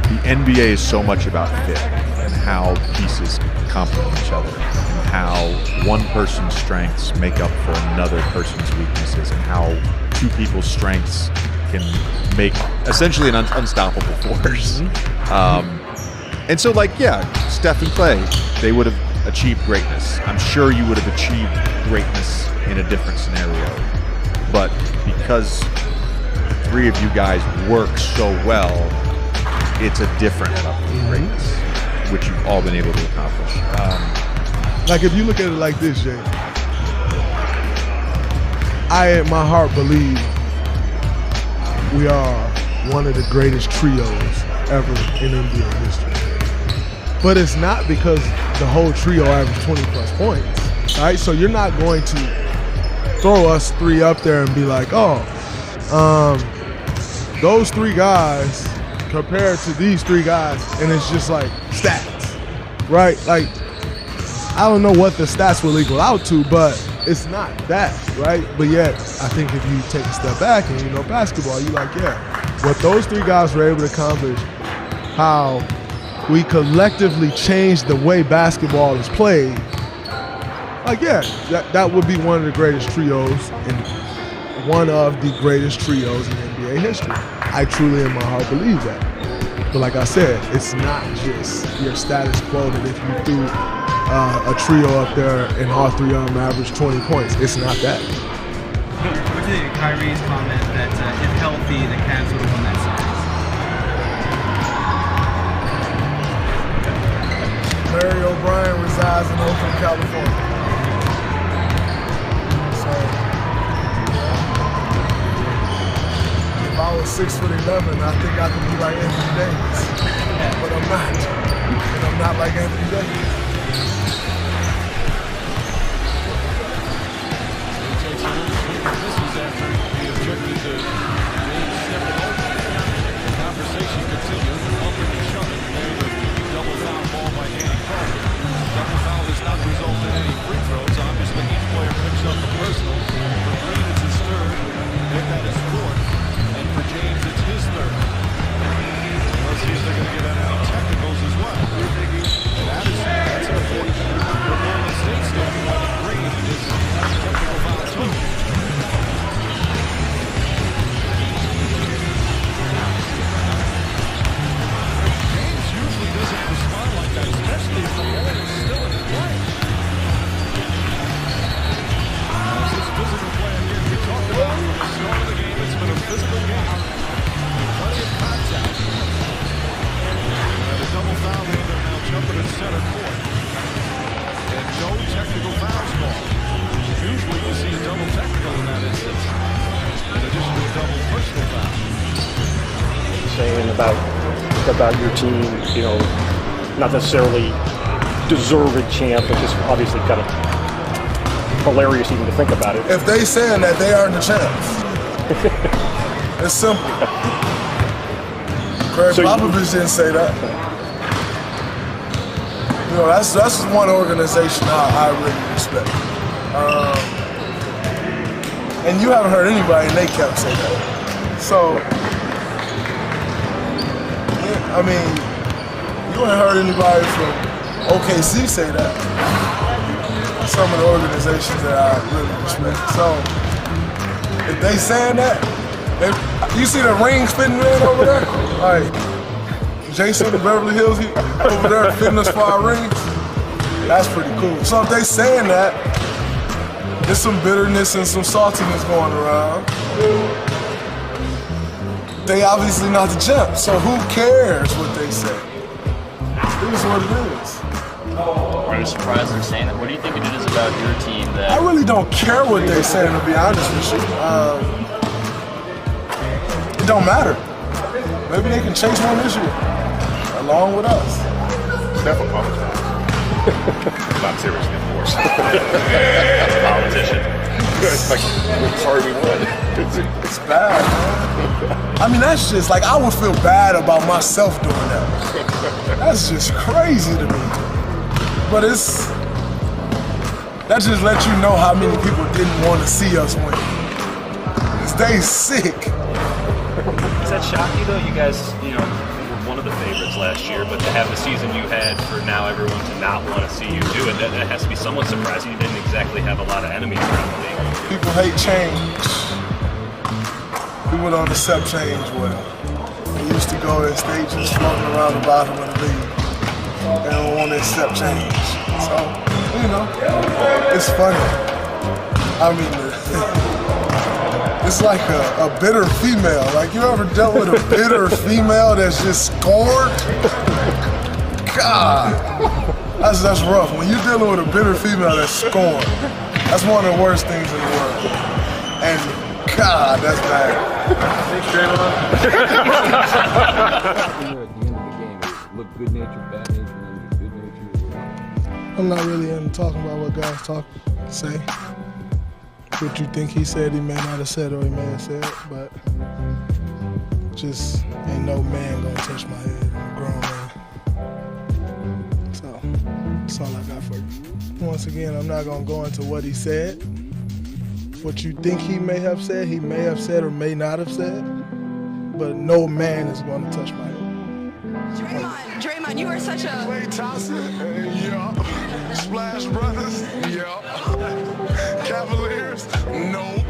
Speaker 11: the NBA is so much about fit and how pieces complement each other and how one person's strengths make up for another person's weaknesses and how two people's strengths can make essentially an unstoppable force. And so, like, yeah, Steph and Clay, they would have achieved greatness. I'm sure you would have achieved greatness in a different scenario. But because the three of you guys work so well, it's a different level of greatness, which you've all been able to accomplish.
Speaker 1: Like, if you look at it like this, Jay, I, in my heart, believe we are one of the greatest trios ever in NBA history. But it's not because the whole trio averaged 20-plus points, right? So you're not going to throw us three up there and be like, oh, those three guys compared to these three guys, and it's just like stats, right? Like, I don't know what the stats will equal out to, but it's not that, right? But yet, I think if you take a step back and you know basketball, you're like, yeah, what those three guys were able to accomplish, how we collectively changed the way basketball is played, like, yeah, that would be one of the greatest trios and one of the greatest trios in NBA NBA history. I truly in my heart believe that. But like I said, it's not just your status quo that if you threw a trio up there and all three of them average 20 points, it's not that.
Speaker 14: What do you think of Kyrie's comment that if healthy, the Cavs would have won that series?
Speaker 20: Larry O'Brien resides in Oakland, California. So, if I was 6'11", I think I could be like Anthony Davis. But I'm not. And I'm not like Anthony Davis.
Speaker 9: This is after he objected to James stepping over. The conversation continued. Elton and Shutter. There's a double foul ball by Danny Crawford. Double foul does not result in any free throws. Obviously, each player picks up the personal. For Green, it's his third. They've had his fourth. And for James, it's his third. Let's see if they're going to get any technicals as well. And that's a fit. From Golden State standpoint, Green is technical foul too. Doesn't respond like that, especially if the ball is still in play. As this physical play again, we talked about from the start of the game, it's been a physical game. Plenty of contact. And a double foul here, they're now jumping in center court. And no technical fouls called. Usually you see a double technical in that instance. In addition to a double personal foul.
Speaker 16: Saying about your team, you know, not necessarily deserved champ, but just obviously kind of hilarious even to think about it.
Speaker 20: If they saying that, they aren't the champs. It's simple. Craig Popovich didn't say that. You know, that's one organization I really respect. And you haven't heard anybody in they camp say that. So, I mean, you haven't heard anybody from OKC say that. Some of the organizations that I really respect. So, if they saying that, you see the rings fitting in over there? Like, Jason in Beverly Hills, he over there fitting us for our rings. That's pretty cool. So if they saying that, there's some bitterness and some saltiness going around. They obviously not the champ, so who cares what they say? It is what it is.
Speaker 17: Are you surprised they're saying that? What do you think it is about your team that...
Speaker 20: I really don't care what they say, to be honest with you. It don't matter. Maybe they can chase one this year, along with us.
Speaker 11: Steph apologized. Not seriously, of course. That's a politician. It's like, sorry we won.
Speaker 20: It's bad, man. I mean, that's just like, I would feel bad about myself doing that. That's just crazy to me. But that just lets you know how many people didn't want to see us win. They sick.
Speaker 17: Does that shock you though? You guys, were one of the favorites last year, but to have the season you had for now everyone to not want to see you do it, that has to be somewhat surprising. You didn't exactly have a lot of enemies around the league.
Speaker 20: People hate change. People don't accept change well. They used to go in stages floating around the bottom of the league. They don't want to accept change. So, it's funny. I mean, it's like a bitter female. Like, you ever dealt with a bitter female that's just scorned? God, that's rough. When you're dealing with a bitter female that's scorned, that's one of the worst things in the world. And God, that's bad.
Speaker 17: Thanks,
Speaker 18: Look good-natured, bad-natured, and good-natured.
Speaker 20: I'm not really into talking about what guys say. What you think he said, he may not have said, or he may have said, but just ain't no man gonna touch my head. I'm a grown man. So that's all I got for you. Once again, I'm not gonna go into what he said. What you think he may have said or may not have said, but no man is gonna touch my head.
Speaker 25: Draymond, you are such a...
Speaker 22: Klay Thompson, yeah. Splash Brothers, yeah. Cavaliers, nope.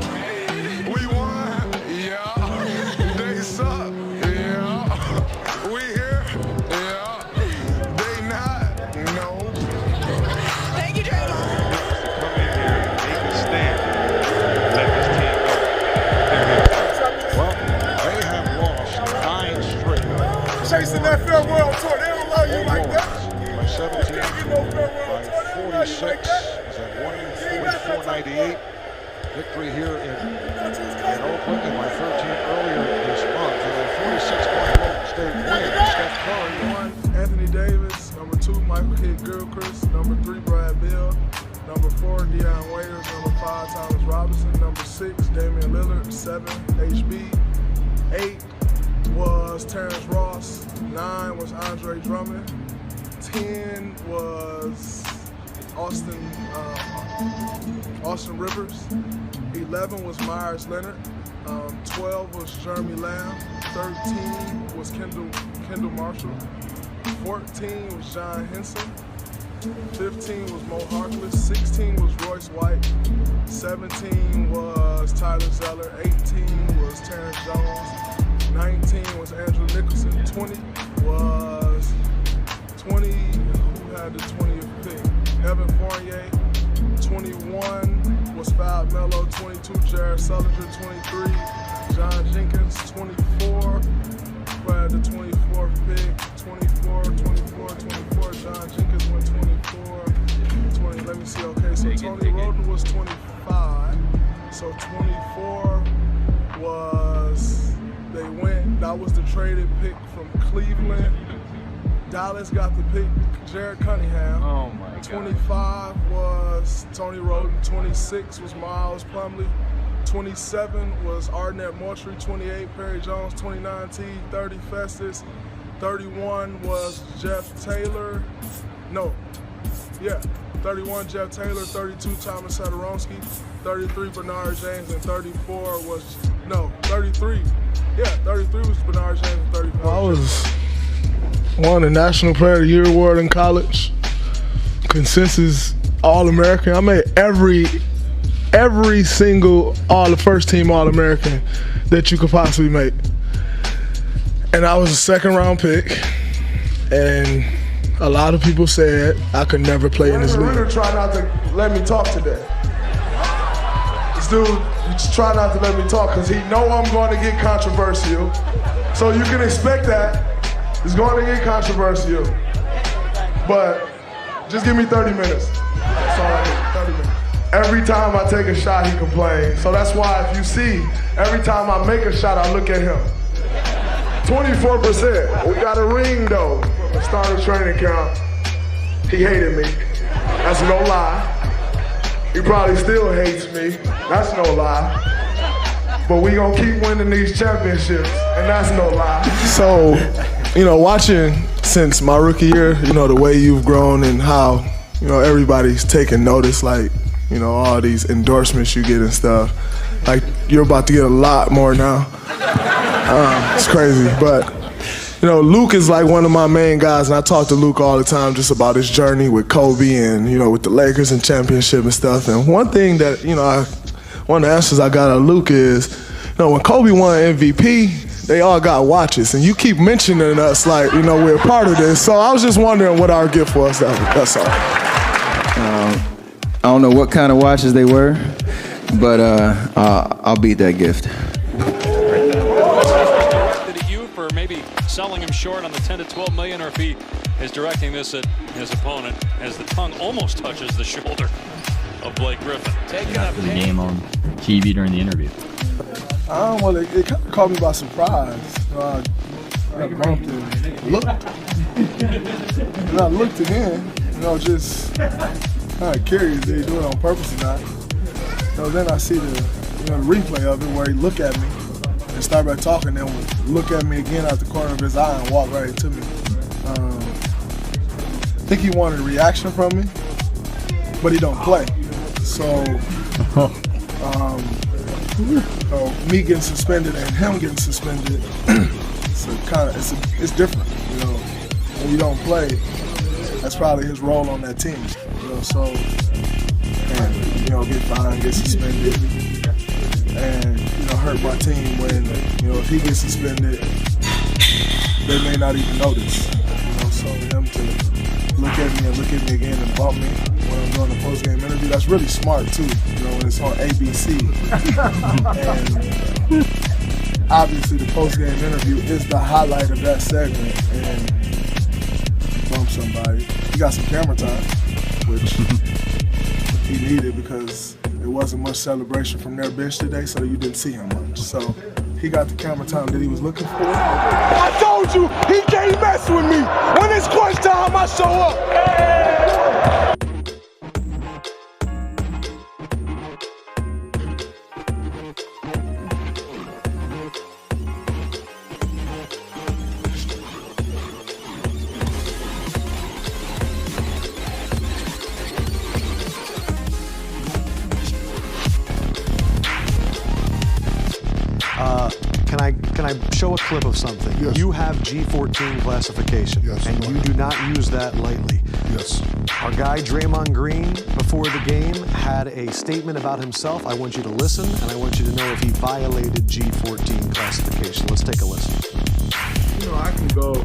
Speaker 22: We won, yeah.
Speaker 20: chasing that farewell tour. They don't love you like that.
Speaker 10: By 17, by 46, is at 144.98. Victory here in Oakland, and by 13 earlier this month. And a 46-point Golden State win. Steph Curry.
Speaker 20: 1, Anthony Davis. Number 2, Michael Kidd-Gilchrist. Number 3, Brad Beal. Number 4, Deion Waiters. Number 5, Thomas Robinson. Number 6, Damian Lillard. 7, HB. 8 was Terrence Ross. 9 was Andre Drummond. 10 was Austin Rivers. 11 was Myers Leonard. 12 was Jeremy Lamb. 13 was Kendall Marshall. 14 was John Henson. 15 was Mo Harkless. 16 was Royce White. 17 was Tyler Zeller. 18 was Terrence Jones. 19 was Andrew Nicholson. 20 who had the 20th pick? Evan Fournier. 21 was Fab Melo. 22 Jared Sullinger. 23 John Jenkins. 24 who had the 24th pick. 24 John Jenkins went 24. 20, let me see, okay, so Tony Roden was 25. So 24 was, that was the traded pick from Cleveland. Dallas got the pick, Jared Cunningham.
Speaker 8: Oh my God.
Speaker 20: 25 was Tony Roden. 26 was Miles Plumlee. 27 was Arnett Moultrie. 28 Perry Jones. 29 T. 30 Festus. 31 was Jeff Taylor. 31 Jeff Taylor. 32 Thomas Satoransky. 33 Bernard James, and 34 was 33 was Bernard James, and 34. I won the National Player of the Year award in college. Consensus All-American. I made every single first team All-American that you could possibly make. And I was a second-round pick, and a lot of people said I could never play in this league. Really try not to let me talk today. This dude, just try not to let me talk because he know I'm going to get controversial. So you can expect that. It's going to get controversial. But just give me 30 minutes. That's all I need, 30 minutes. Every time I take a shot, he complains. So that's why if you see, every time I make a shot, I look at him. 24%. We got a ring though. Started training camp. He hated me. That's no lie. He probably still hates me. That's no lie. But we gonna keep winning these championships, and that's no lie. So, watching since my rookie year, the way you've grown and how, everybody's taking notice, like, all these endorsements you get and stuff. Like, you're about to get a lot more now. It's crazy, but Luke is like one of my main guys, and I talk to Luke all the time just about his journey with Kobe and with the Lakers and championship and stuff. And one thing that one of the answers I got out of Luke is, when Kobe won MVP, they all got watches, and you keep mentioning us like we're a part of this. So I was just wondering what our gift was. That's all.
Speaker 2: I don't know what kind of watches they were, but I'll beat that gift.
Speaker 6: For maybe selling him short on the 10 to 12 million, or if he is directing this at his opponent as the tongue almost touches the shoulder of Blake Griffin.
Speaker 7: After the game on TV during the interview.
Speaker 20: Well, it kind of caught me by surprise. I bumped and looked. And I looked again, just kind of curious, did he do it on purpose or not? Then I see the replay of it where he looked at me and started back talking, then would look at me again out the corner of his eye and walk right into me. I think he wanted a reaction from me, but he don't play. So, me getting suspended and him getting suspended, it's different. When you don't play, that's probably his role on that team. Get fined, get suspended, and hurt my team when if he gets suspended, they may not even notice. So him to look at me again and bump me when I'm doing the post-game interview, that's really smart too. When it's on ABC. And obviously the post-game interview is the highlight of that segment, and bump somebody. He got some camera time, which he needed because there wasn't much celebration from their bench today, so you didn't see him much. So he got the camera time that he was looking for.
Speaker 3: I told you, he can't mess with me. When it's crunch time, I show up.
Speaker 4: Can I show a clip of something?
Speaker 10: Yes.
Speaker 4: You have G14 classification, and you do not use that lightly.
Speaker 10: Yes.
Speaker 4: Our guy Draymond Green, before the game, had a statement about himself. I want you to listen, and I want you to know if he violated G14 classification. Let's take a listen.
Speaker 1: You know, I can go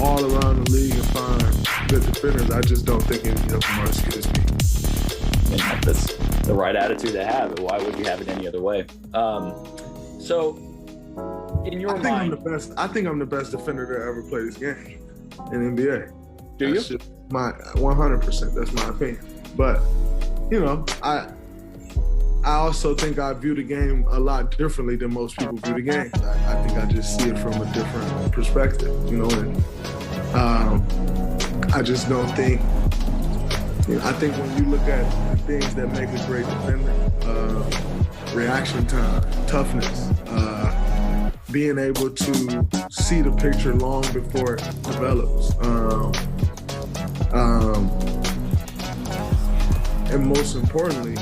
Speaker 1: all around the league and find good defenders. I just don't think any of them are as good as me.
Speaker 5: And that's the right attitude to have. Why would you have it any other way? So, in your mind,
Speaker 1: I think I'm the best defender to ever play this game in NBA.
Speaker 5: Do you?
Speaker 1: That's just my 100%. That's my opinion. But you know, I also think I view the game a lot differently than most people view the game. I think I just see it from a different perspective. You know, and I just don't think. You know, I think when you look at the things that make a great defender, reaction time, toughness, being able to see the picture long before it develops, and most importantly,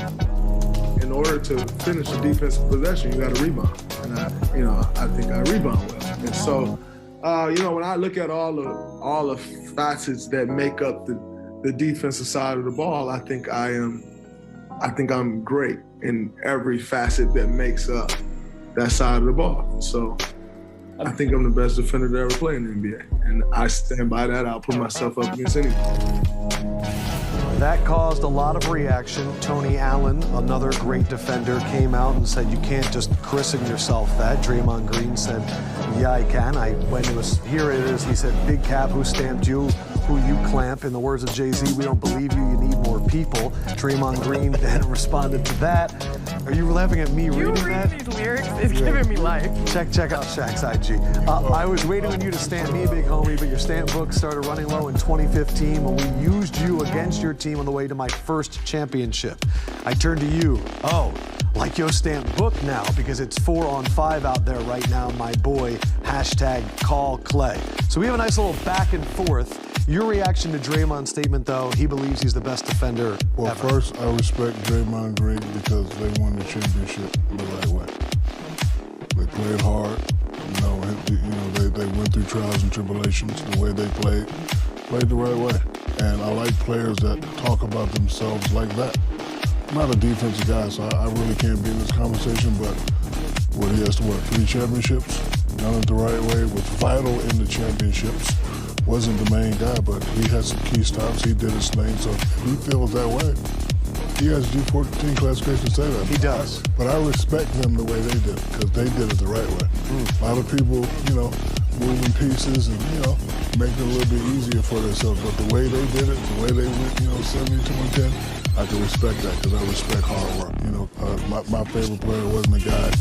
Speaker 1: in order to finish a defensive possession, you got to rebound. And I think I rebound well. And so, when I look at all the facets that make up the defensive side of the ball, I think I'm great in every facet that makes up that side of the ball. So I think I'm the best defender to ever play in the NBA. And I stand by that. I'll put myself up against anyone.
Speaker 4: That caused a lot of reaction. Tony Allen, another great defender, came out and said, you can't just christen yourself that. Draymond Green said, yeah, I can. Here it is. He said, Big Cap, who stamped you? Who you clamp? In the words of Jay-Z, we don't believe you. You need more people. Draymond Green then responded to that. Are you laughing at me reading that?
Speaker 21: These lyrics is giving me life.
Speaker 4: Check out Shaq's IG. I was waiting on you to stamp me, big homie, but your stamp book started running low in 2015 when we used you against your team on the way to my first championship. I turned to you. Oh, like your stamp book now, because it's 4-on-5 out there right now, my boy. #CallClay. So we have a nice little back and forth. Your reaction to Draymond's statement, though, he believes he's the best defender ever.
Speaker 10: First, I respect Draymond Green because they won the championship the right way. They played hard. They went through trials and tribulations. The way they played the right way. And I like players that talk about themselves like that. I'm not a defensive guy, so I really can't be in this conversation, but he has to 3 championships, done it the right way, was vital in the championships. Wasn't the main guy, but he had some key stops. He did his thing, so if he feels that way, he has G14 classification to say that.
Speaker 4: He does.
Speaker 10: But I respect them the way they did it, because they did it the right way. A lot of people, moving pieces and, making it a little bit easier for themselves, but the way they did it, the way they went, 72-10, I can respect that because I respect hard work. My favorite player wasn't a guy,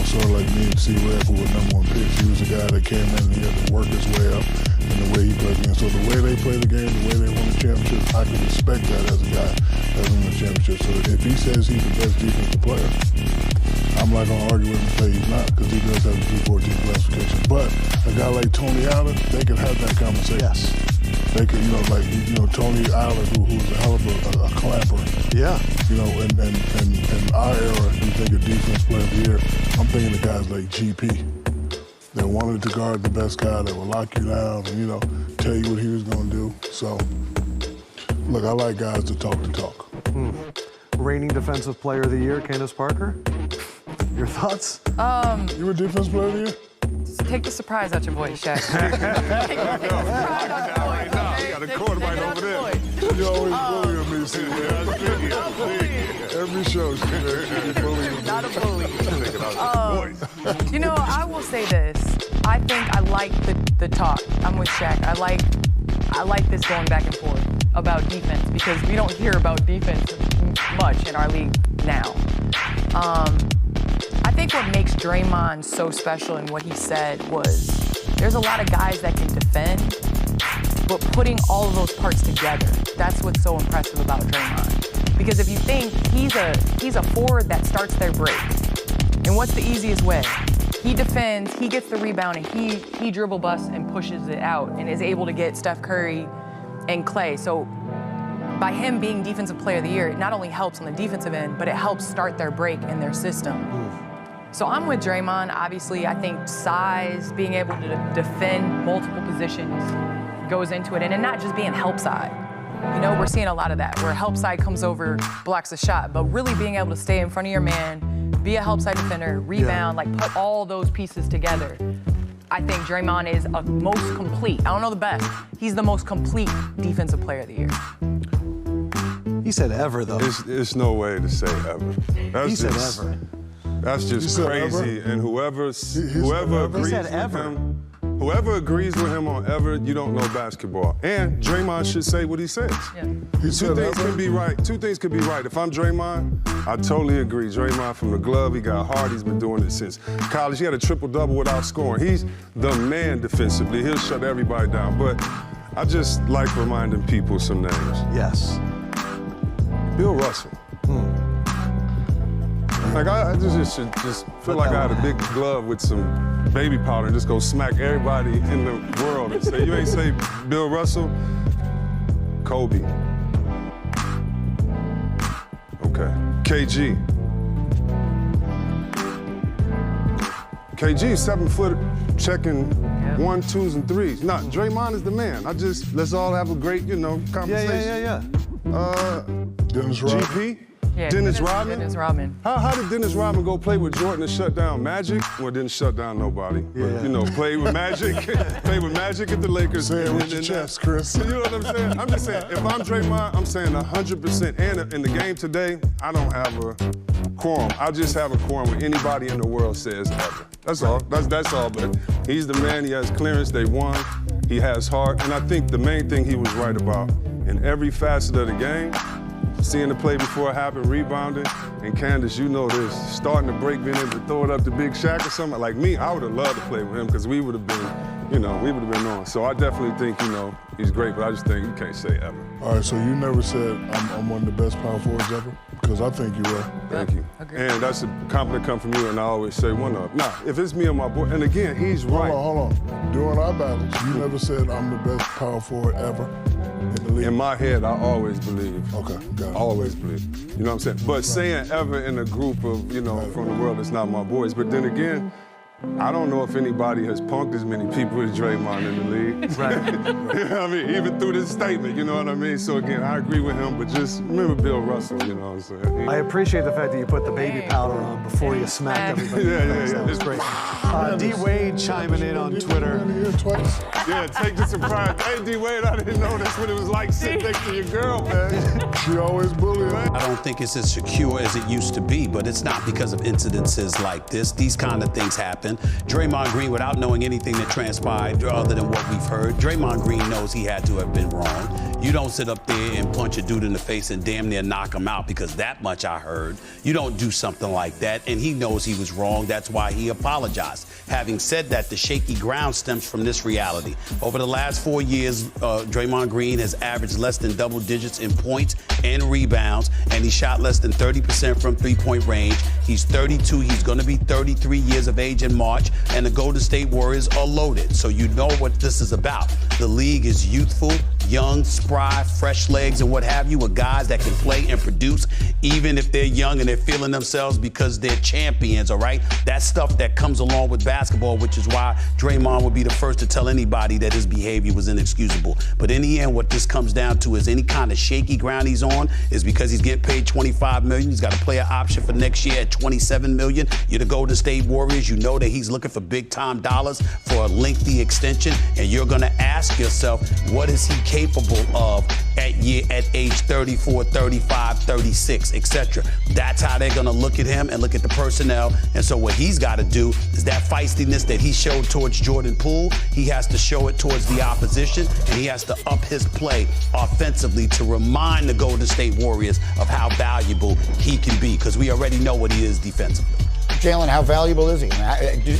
Speaker 10: sort of like me and C-Rap who were #1 picks. He was a guy that came in and he had to work his way up and the way he played the game. So the way they play the game, the way they won the championship, I can respect that as a guy that won the championship. So if he says he's the best defensive player, I'm not going to argue with him and say he's not because he does have the G14 classification. But a guy like Tony Allen, they can have that conversation.
Speaker 4: Yes.
Speaker 10: They could, Tony Allen, who's a hell of a clamper.
Speaker 4: Yeah.
Speaker 10: In our era, you think of defense player of the year, I'm thinking of guys like GP. That wanted to guard the best guy that would lock you down and, tell you what he was going to do. So, look, I like guys that talk the talk.
Speaker 4: Reigning Defensive Player of the Year, Candace Parker. Your thoughts?
Speaker 10: You were Defensive Player of the Year?
Speaker 12: Take the surprise out your voice, Shaq.
Speaker 3: You got a corner right over there. You always bullying me, see, every show, she bullying.
Speaker 12: Not a bully. You know, I will say this. I think I like the talk. I'm with Shaq. I like this going back and forth about defense because we don't hear about defense much in our league now. I think what makes Draymond so special and what he said was there's a lot of guys that can defend, but putting all of those parts together, that's what's so impressive about Draymond. Because if you think he's a forward that starts their break, and what's the easiest way? He defends, he gets the rebound, and he dribble busts and pushes it out and is able to get Steph Curry and Klay. So by him being Defensive Player of the Year, it not only helps on the defensive end, but it helps start their break in their system. So I'm with Draymond. Obviously, I think size, being able to defend multiple positions goes into it, and not just being help side. You know, we're seeing a lot of that, where help side comes over, blocks a shot, but really being able to stay in front of your man, be a help side defender, rebound, like put all those pieces together. I think Draymond is a most complete, I don't know the best, he's the most complete Defensive Player of the Year.
Speaker 13: He said ever, though.
Speaker 3: It's no way to say ever.
Speaker 13: He said ever.
Speaker 3: That's just crazy. And whoever agrees with him, whoever agrees with him on ever, you don't know basketball. And Draymond should say what he says.
Speaker 12: Yeah.
Speaker 3: Two things can be right. Two things could be right. If I'm Draymond, I totally agree. Draymond from the glove, he got hard. He's been doing it since college. He had a triple-double without scoring. He's the man defensively. He'll shut everybody down. But I just like reminding people some names.
Speaker 13: Yes.
Speaker 3: Bill Russell. Like, I just feel like I had a big glove with some baby powder and just go smack everybody in the world and say, you ain't say Bill Russell? Kobe. Okay. KG. KG, 7 foot, checking 1, 2s, and 3s. Nah, Draymond is the man. Let's all have a great, conversation.
Speaker 13: Yeah.
Speaker 3: Dennis Rodman. GP?
Speaker 12: Yeah,
Speaker 3: Dennis Rodman?
Speaker 12: Dennis Rodman.
Speaker 3: How did Dennis Rodman go play with Jordan and shut down Magic? Well, didn't shut down nobody. But, play with Magic. Play with Magic at the Lakers.
Speaker 10: Say it with your chest, Chris.
Speaker 3: You know what I'm saying? I'm just saying, if I'm Draymond, I'm saying 100%. And in the game today, I don't have a quorum. I just have a quorum when anybody in the world says ever. That's all. That's all. But he's the man. He has clearance. They won. He has heart. And I think the main thing he was right about in every facet of the game, seeing the play before it happened, rebounding, and Candace, you know this, starting to break, being able to throw it up to Big Shaq or something. Like me, I would have loved to play with him because we would have been, on. So I definitely think, he's great, but I just think you can't say ever.
Speaker 10: All right, so you never said I'm one of the best power forwards ever? Because I think you're right.
Speaker 3: Thank you.
Speaker 12: Agreed.
Speaker 3: And that's a compliment come from you, and I always say one of them. Now, if it's me and my boy, and again, he's right.
Speaker 10: Hold on. During our battles, you never said I'm the best power forward ever in the league?
Speaker 3: In my head, I always believe.
Speaker 10: Okay, got it.
Speaker 3: Always believe. You know what I'm saying? But saying ever in a group of, from the world, it's not my boys. But then again, I don't know if anybody has punked as many people as Draymond in the league.
Speaker 13: Right.
Speaker 3: You know what I mean? Even through this statement, you know what I mean? So again, I agree with him, but just remember Bill Russell, you know what I'm saying?
Speaker 4: I appreciate the fact that you put the baby powder on before you smacked everybody.
Speaker 3: Yeah.
Speaker 4: That was great. D. Wade chiming in on Twitter.
Speaker 3: Yeah, take the surprise. Hey, D. Wade, I didn't know that's what it was like sitting next to your girl, man.
Speaker 10: She always bullied me.
Speaker 19: I don't think it's as secure as it used to be, but it's not because of incidences like this. These kind of things happen. Draymond Green, without knowing anything that transpired other than what we've heard, Draymond Green knows he had to have been wrong. You don't sit up there and punch a dude in the face and damn near knock him out because that much I heard. You don't do something like that, and he knows he was wrong. That's why he apologized. Having said that, the shaky ground stems from this reality. Over the last 4 years, Draymond Green has averaged less than double digits in points and rebounds, and he shot less than 30% from three-point range. He's 32. He's going to be 33 years of age in March, and the Golden State Warriors are loaded. So you know what this is about. The league is youthful, young, spry, fresh legs and what have you, with guys that can play and produce, even if they're young and they're feeling themselves because they're champions, all right? That's stuff that comes along with basketball, which is why Draymond would be the first to tell anybody that his behavior was inexcusable. But in the end, what this comes down to is any kind of shaky ground he's on is because he's getting paid $25 million. He's got a player option for next year at $27 million. You're the Golden State Warriors. You know that he's looking for big-time dollars for a lengthy extension, and you're going to ask yourself, what is he capable of at age 34, 35, 36, etc. That's how they're going to look at him and look at the personnel. And so what he's got to do is that feistiness that he showed towards Jordan Poole, he has to show it towards the opposition, and he has to up his play offensively to remind the Golden State Warriors of how valuable he can be, because we already know what he is defensively.
Speaker 9: Jalen, how valuable is he?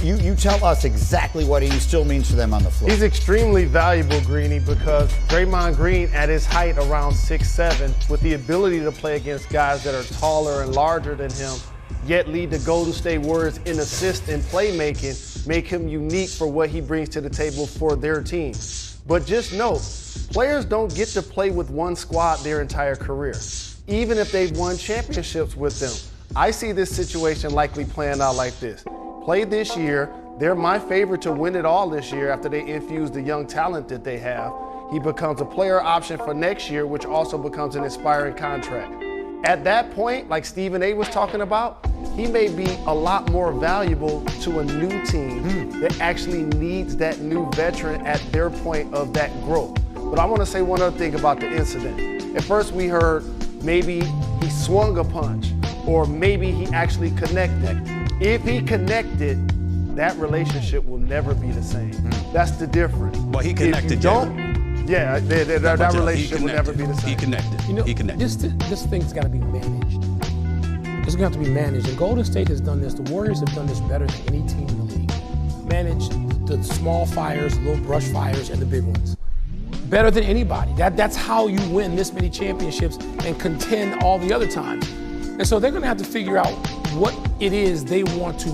Speaker 9: You tell us exactly what he still means to them on the floor.
Speaker 14: He's extremely valuable, Greeny, because Draymond Green, at his height around 6'7", with the ability to play against guys that are taller and larger than him, yet lead the Golden State Warriors in assists and playmaking, make him unique for what he brings to the table for their team. But just note, players don't get to play with one squad their entire career, even if they've won championships with them. I see this situation likely playing out like this. Play this year. They're my favorite to win it all this year after they infuse the young talent that they have. He becomes a player option for next year, which also becomes an expiring contract. At that point, like Stephen A was talking about, he may be a lot more valuable to a new team that actually needs that new veteran at their point of that growth. But I want to say one other thing about the incident. At first we heard maybe he swung a punch, or maybe he actually connected. If he connected, that relationship will never be the same. That's the difference.
Speaker 19: Well, he connected.
Speaker 14: If you don't, yeah, that relationship will never be the same.
Speaker 19: He connected.
Speaker 15: You know,
Speaker 19: he connected.
Speaker 15: This thing's got to be managed. It's going to have to be managed. And Golden State has done this. The Warriors have done this better than any team in the league. Manage the small fires, little brush fires, and the big ones. Better than anybody. That's how you win this many championships and contend all the other times. And so they're going to have to figure out what it is they want to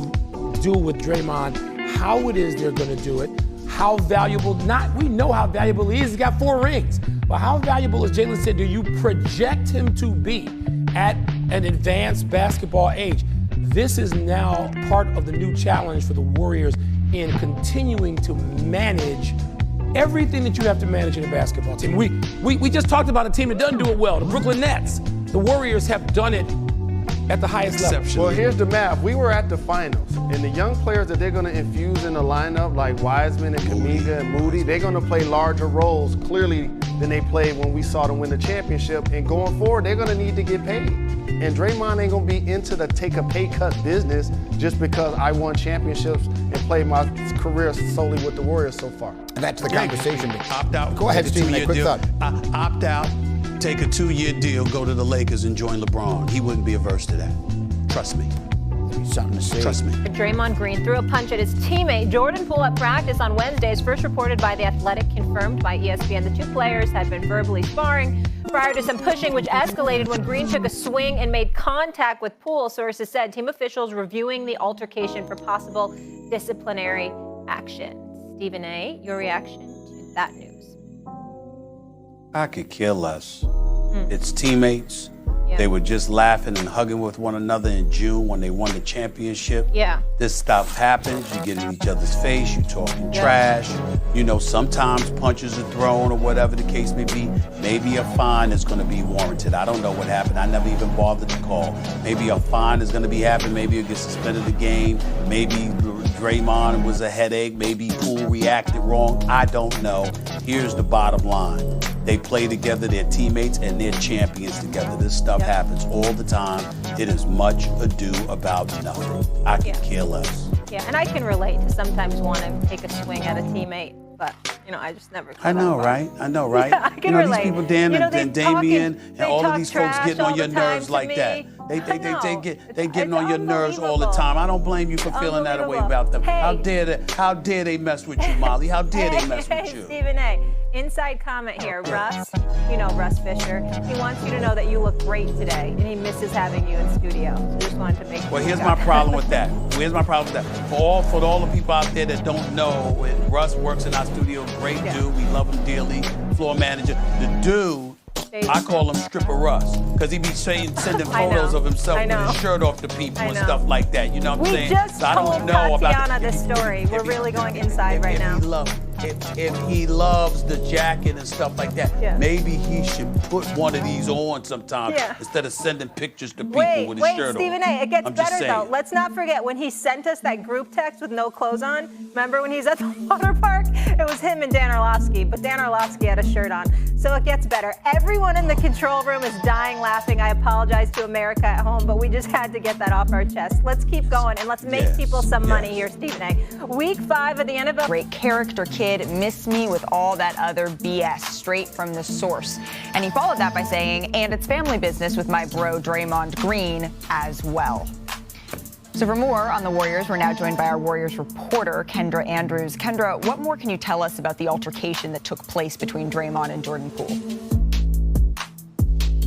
Speaker 15: do with Draymond, how it is they're going to do it, how valuable, we know how valuable he is. He's got 4 rings. But how valuable, as Jalen said, do you project him to be at an advanced basketball age? This is now part of the new challenge for the Warriors in continuing to manage everything that you have to manage in a basketball team. We just talked about a team that doesn't do it well, the Brooklyn Nets. The Warriors have done it at the highest level.
Speaker 14: Well, here's the math. We were at the finals, and the young players that they're going to infuse in the lineup, like Wiseman and Kuminga and Moody, they're going to play larger roles, clearly, than they played when we saw them win the championship. And going forward, they're going to need to get paid. And Draymond ain't going to be into the take a pay cut business just because I won championships and played my career solely with the Warriors so far.
Speaker 9: And that's the conversation.
Speaker 19: Opt out.
Speaker 9: Go ahead, Stephen, a quick thought.
Speaker 19: Opt out. Take a 2-year deal, go to the Lakers and join LeBron. He wouldn't be averse to that. Trust me.
Speaker 9: Something to say.
Speaker 19: Trust me.
Speaker 23: Draymond Green threw a punch at his teammate Jordan Poole at practice on Wednesday, as first reported by The Athletic, confirmed by ESPN. The 2 players had been verbally sparring prior to some pushing, which escalated when Green took a swing and made contact with Poole. Sources said team officials reviewing the altercation for possible disciplinary action. Stephen A., your reaction to that news?
Speaker 19: I could care less. It's teammates. Yeah. They were just laughing and hugging with one another in June when they won the championship.
Speaker 23: Yeah.
Speaker 19: This stuff happens. You get in each other's face. You talking trash. You know, sometimes punches are thrown or whatever the case may be. Maybe a fine is going to be warranted. I don't know what happened. I never even bothered to call. Maybe a fine is going to be happening. Maybe you'll get suspended the game. Maybe Draymond was a headache. Maybe Poole reacted wrong. I don't know. Here's the bottom line. They play together, they're teammates, and they're champions together. This stuff happens all the time. It is much ado about nothing. I could care less.
Speaker 23: Yeah, and I can relate to sometimes want to take a swing at a teammate, but, I just never
Speaker 19: I know, right?
Speaker 23: Yeah, I can relate.
Speaker 19: These people, Dan and Damian, and all of these folks getting on your nerves like
Speaker 23: me.
Speaker 19: that. They getting on your nerves all the time. I don't blame you for feeling that way about them.
Speaker 23: Hey.
Speaker 19: How dare they mess with you, Molly? How dare they mess with you?
Speaker 23: Stephen A. Inside comment here. Russ, you know Russ Fisher. He wants you to know that you look great today, and he misses having you in studio. So just wanted to make sure.
Speaker 19: Well, here's my problem with that. For all the people out there that don't know, Russ works in our studio. Great dude. We love him dearly. Floor manager. The dude, I call him Stripper Russ, because he be sending photos of himself with his shirt off to people and stuff like that. You know what I'm saying?
Speaker 23: We just
Speaker 19: So I don't
Speaker 23: told
Speaker 19: know
Speaker 23: Tatiana
Speaker 19: about
Speaker 23: this story. We're really going inside right now.
Speaker 19: If he loves the jacket and stuff like that, maybe he should put one of these on sometime instead of sending pictures to people with his shirt on.
Speaker 23: Stephen A., it gets
Speaker 19: I'm just
Speaker 23: better though.
Speaker 19: saying.
Speaker 23: Let's not forget when he sent us that group text with no clothes on. Remember when he's at the water park? It was him and Dan Orlovsky, but Dan Orlovsky had a shirt on. So it gets better. Everyone in the control room is dying laughing. I apologize to America at home, but we just had to get that off our chest. Let's keep going and let's make people some money here, Stephen A. Week 5 of the NFL.
Speaker 25: Great character kid, miss me with all that other BS, straight from the source. And he followed that by saying, and it's family business with my bro Draymond Green as well. So for more on the Warriors, we're now joined by our Warriors reporter, Kendra Andrews. Kendra, what more can you tell us about the altercation that took place between Draymond and Jordan Poole?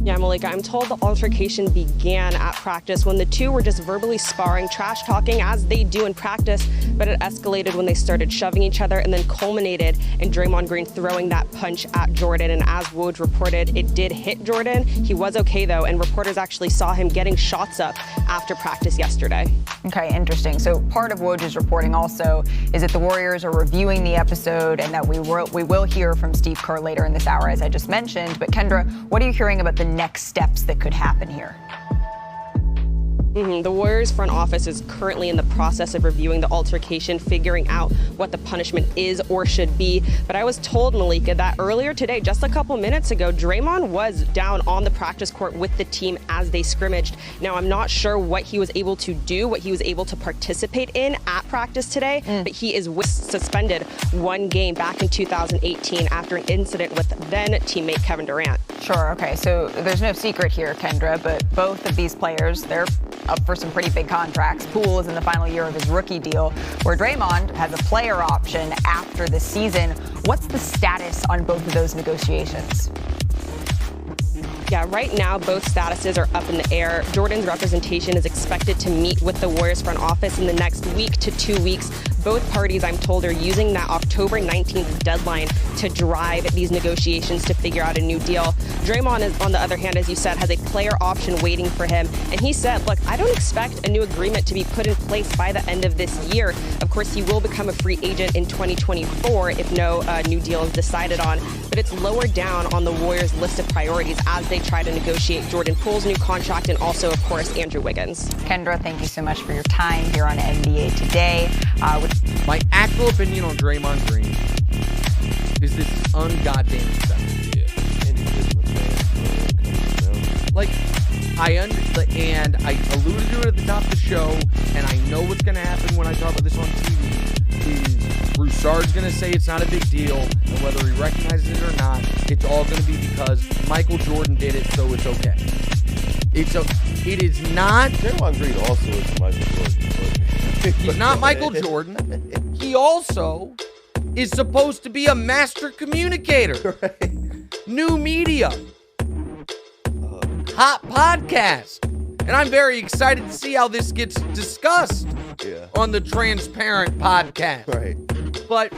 Speaker 11: Yeah, Malika, I'm told the altercation began at practice when the two were just verbally sparring, trash talking as they do in practice, but it escalated when they started shoving each other and then culminated in Draymond Green throwing that punch at Jordan. And as Woj reported, it did hit Jordan. He was okay though, and reporters actually saw him getting shots up after practice yesterday.
Speaker 25: Okay, interesting. So part of Woj's reporting also is that the Warriors are reviewing the episode and that we will hear from Steve Kerr later in this hour, as I just mentioned. But Kendra, what are you hearing about the next steps that could happen here?
Speaker 11: The Warriors front office is currently in the process of reviewing the altercation, figuring out what the punishment is or should be. But I was told, Malika, that earlier today, just a couple minutes ago, Draymond was down on the practice court with the team as they scrimmaged. Now, I'm not sure what he was able to do, what he was able to participate in at practice today, but he is suspended 1 game back in 2018 after an incident with then teammate Kevin Durant.
Speaker 25: Sure, okay, so there's no secret here, Kendra, but both of these players, they're up for some pretty big contracts. Poole is in the final year of his rookie deal, where Draymond has a player option after the season. What's the status on both of those negotiations?
Speaker 11: Yeah, right now, both statuses are up in the air. Jordan's representation is expected to meet with the Warriors front office in the next week to 2 weeks. Both parties, I'm told, are using that October 19th deadline to drive these negotiations to figure out a new deal. Draymond, is, on the other hand, as you said, has a player option waiting for him. And he said, look, I don't expect a new agreement to be put in place by the end of this year. Of course, he will become a free agent in 2024 if no new deal is decided on. But it's lower down on the Warriors' list of priorities as they try to negotiate Jordan Poole's new contract and also, of course, Andrew Wiggins.
Speaker 25: Kendra, thank you so much for your time here on NBA Today.
Speaker 16: My actual opinion on Draymond Green is this ungoddamn acceptable. Like, and I alluded to it at the top of the show, and I know what's going to happen when I talk about this on TV, is Broussard's going to say it's not a big deal, and whether he recognizes it or not, it's all going to be because Michael Jordan did it, so it's okay. It is not.
Speaker 17: Draymond Green also is Michael Jordan.
Speaker 16: He's not Michael Jordan. He also is supposed to be a master communicator. Right. New media. Hot podcast. And I'm very excited to see how this gets discussed on the Transparent podcast.
Speaker 17: Right.
Speaker 16: But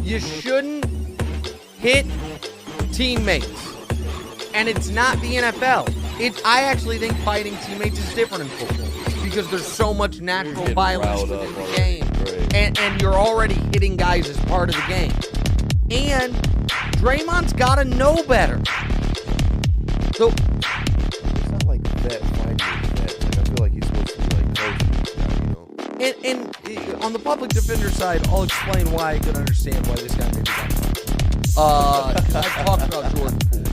Speaker 16: you shouldn't hit teammates. And it's not the NFL. I actually think fighting teammates is different in football because there's so much natural violence within the game. Right. And you're already hitting guys as part of the game. And Draymond's got to know better. So
Speaker 17: it's not like that fighting that. Like, I feel like he's supposed to be like coaching, you know.
Speaker 16: And on the public defender side, I'll explain why I can understand why this guy maybe got punched. Because I've talked about Jordan Poole.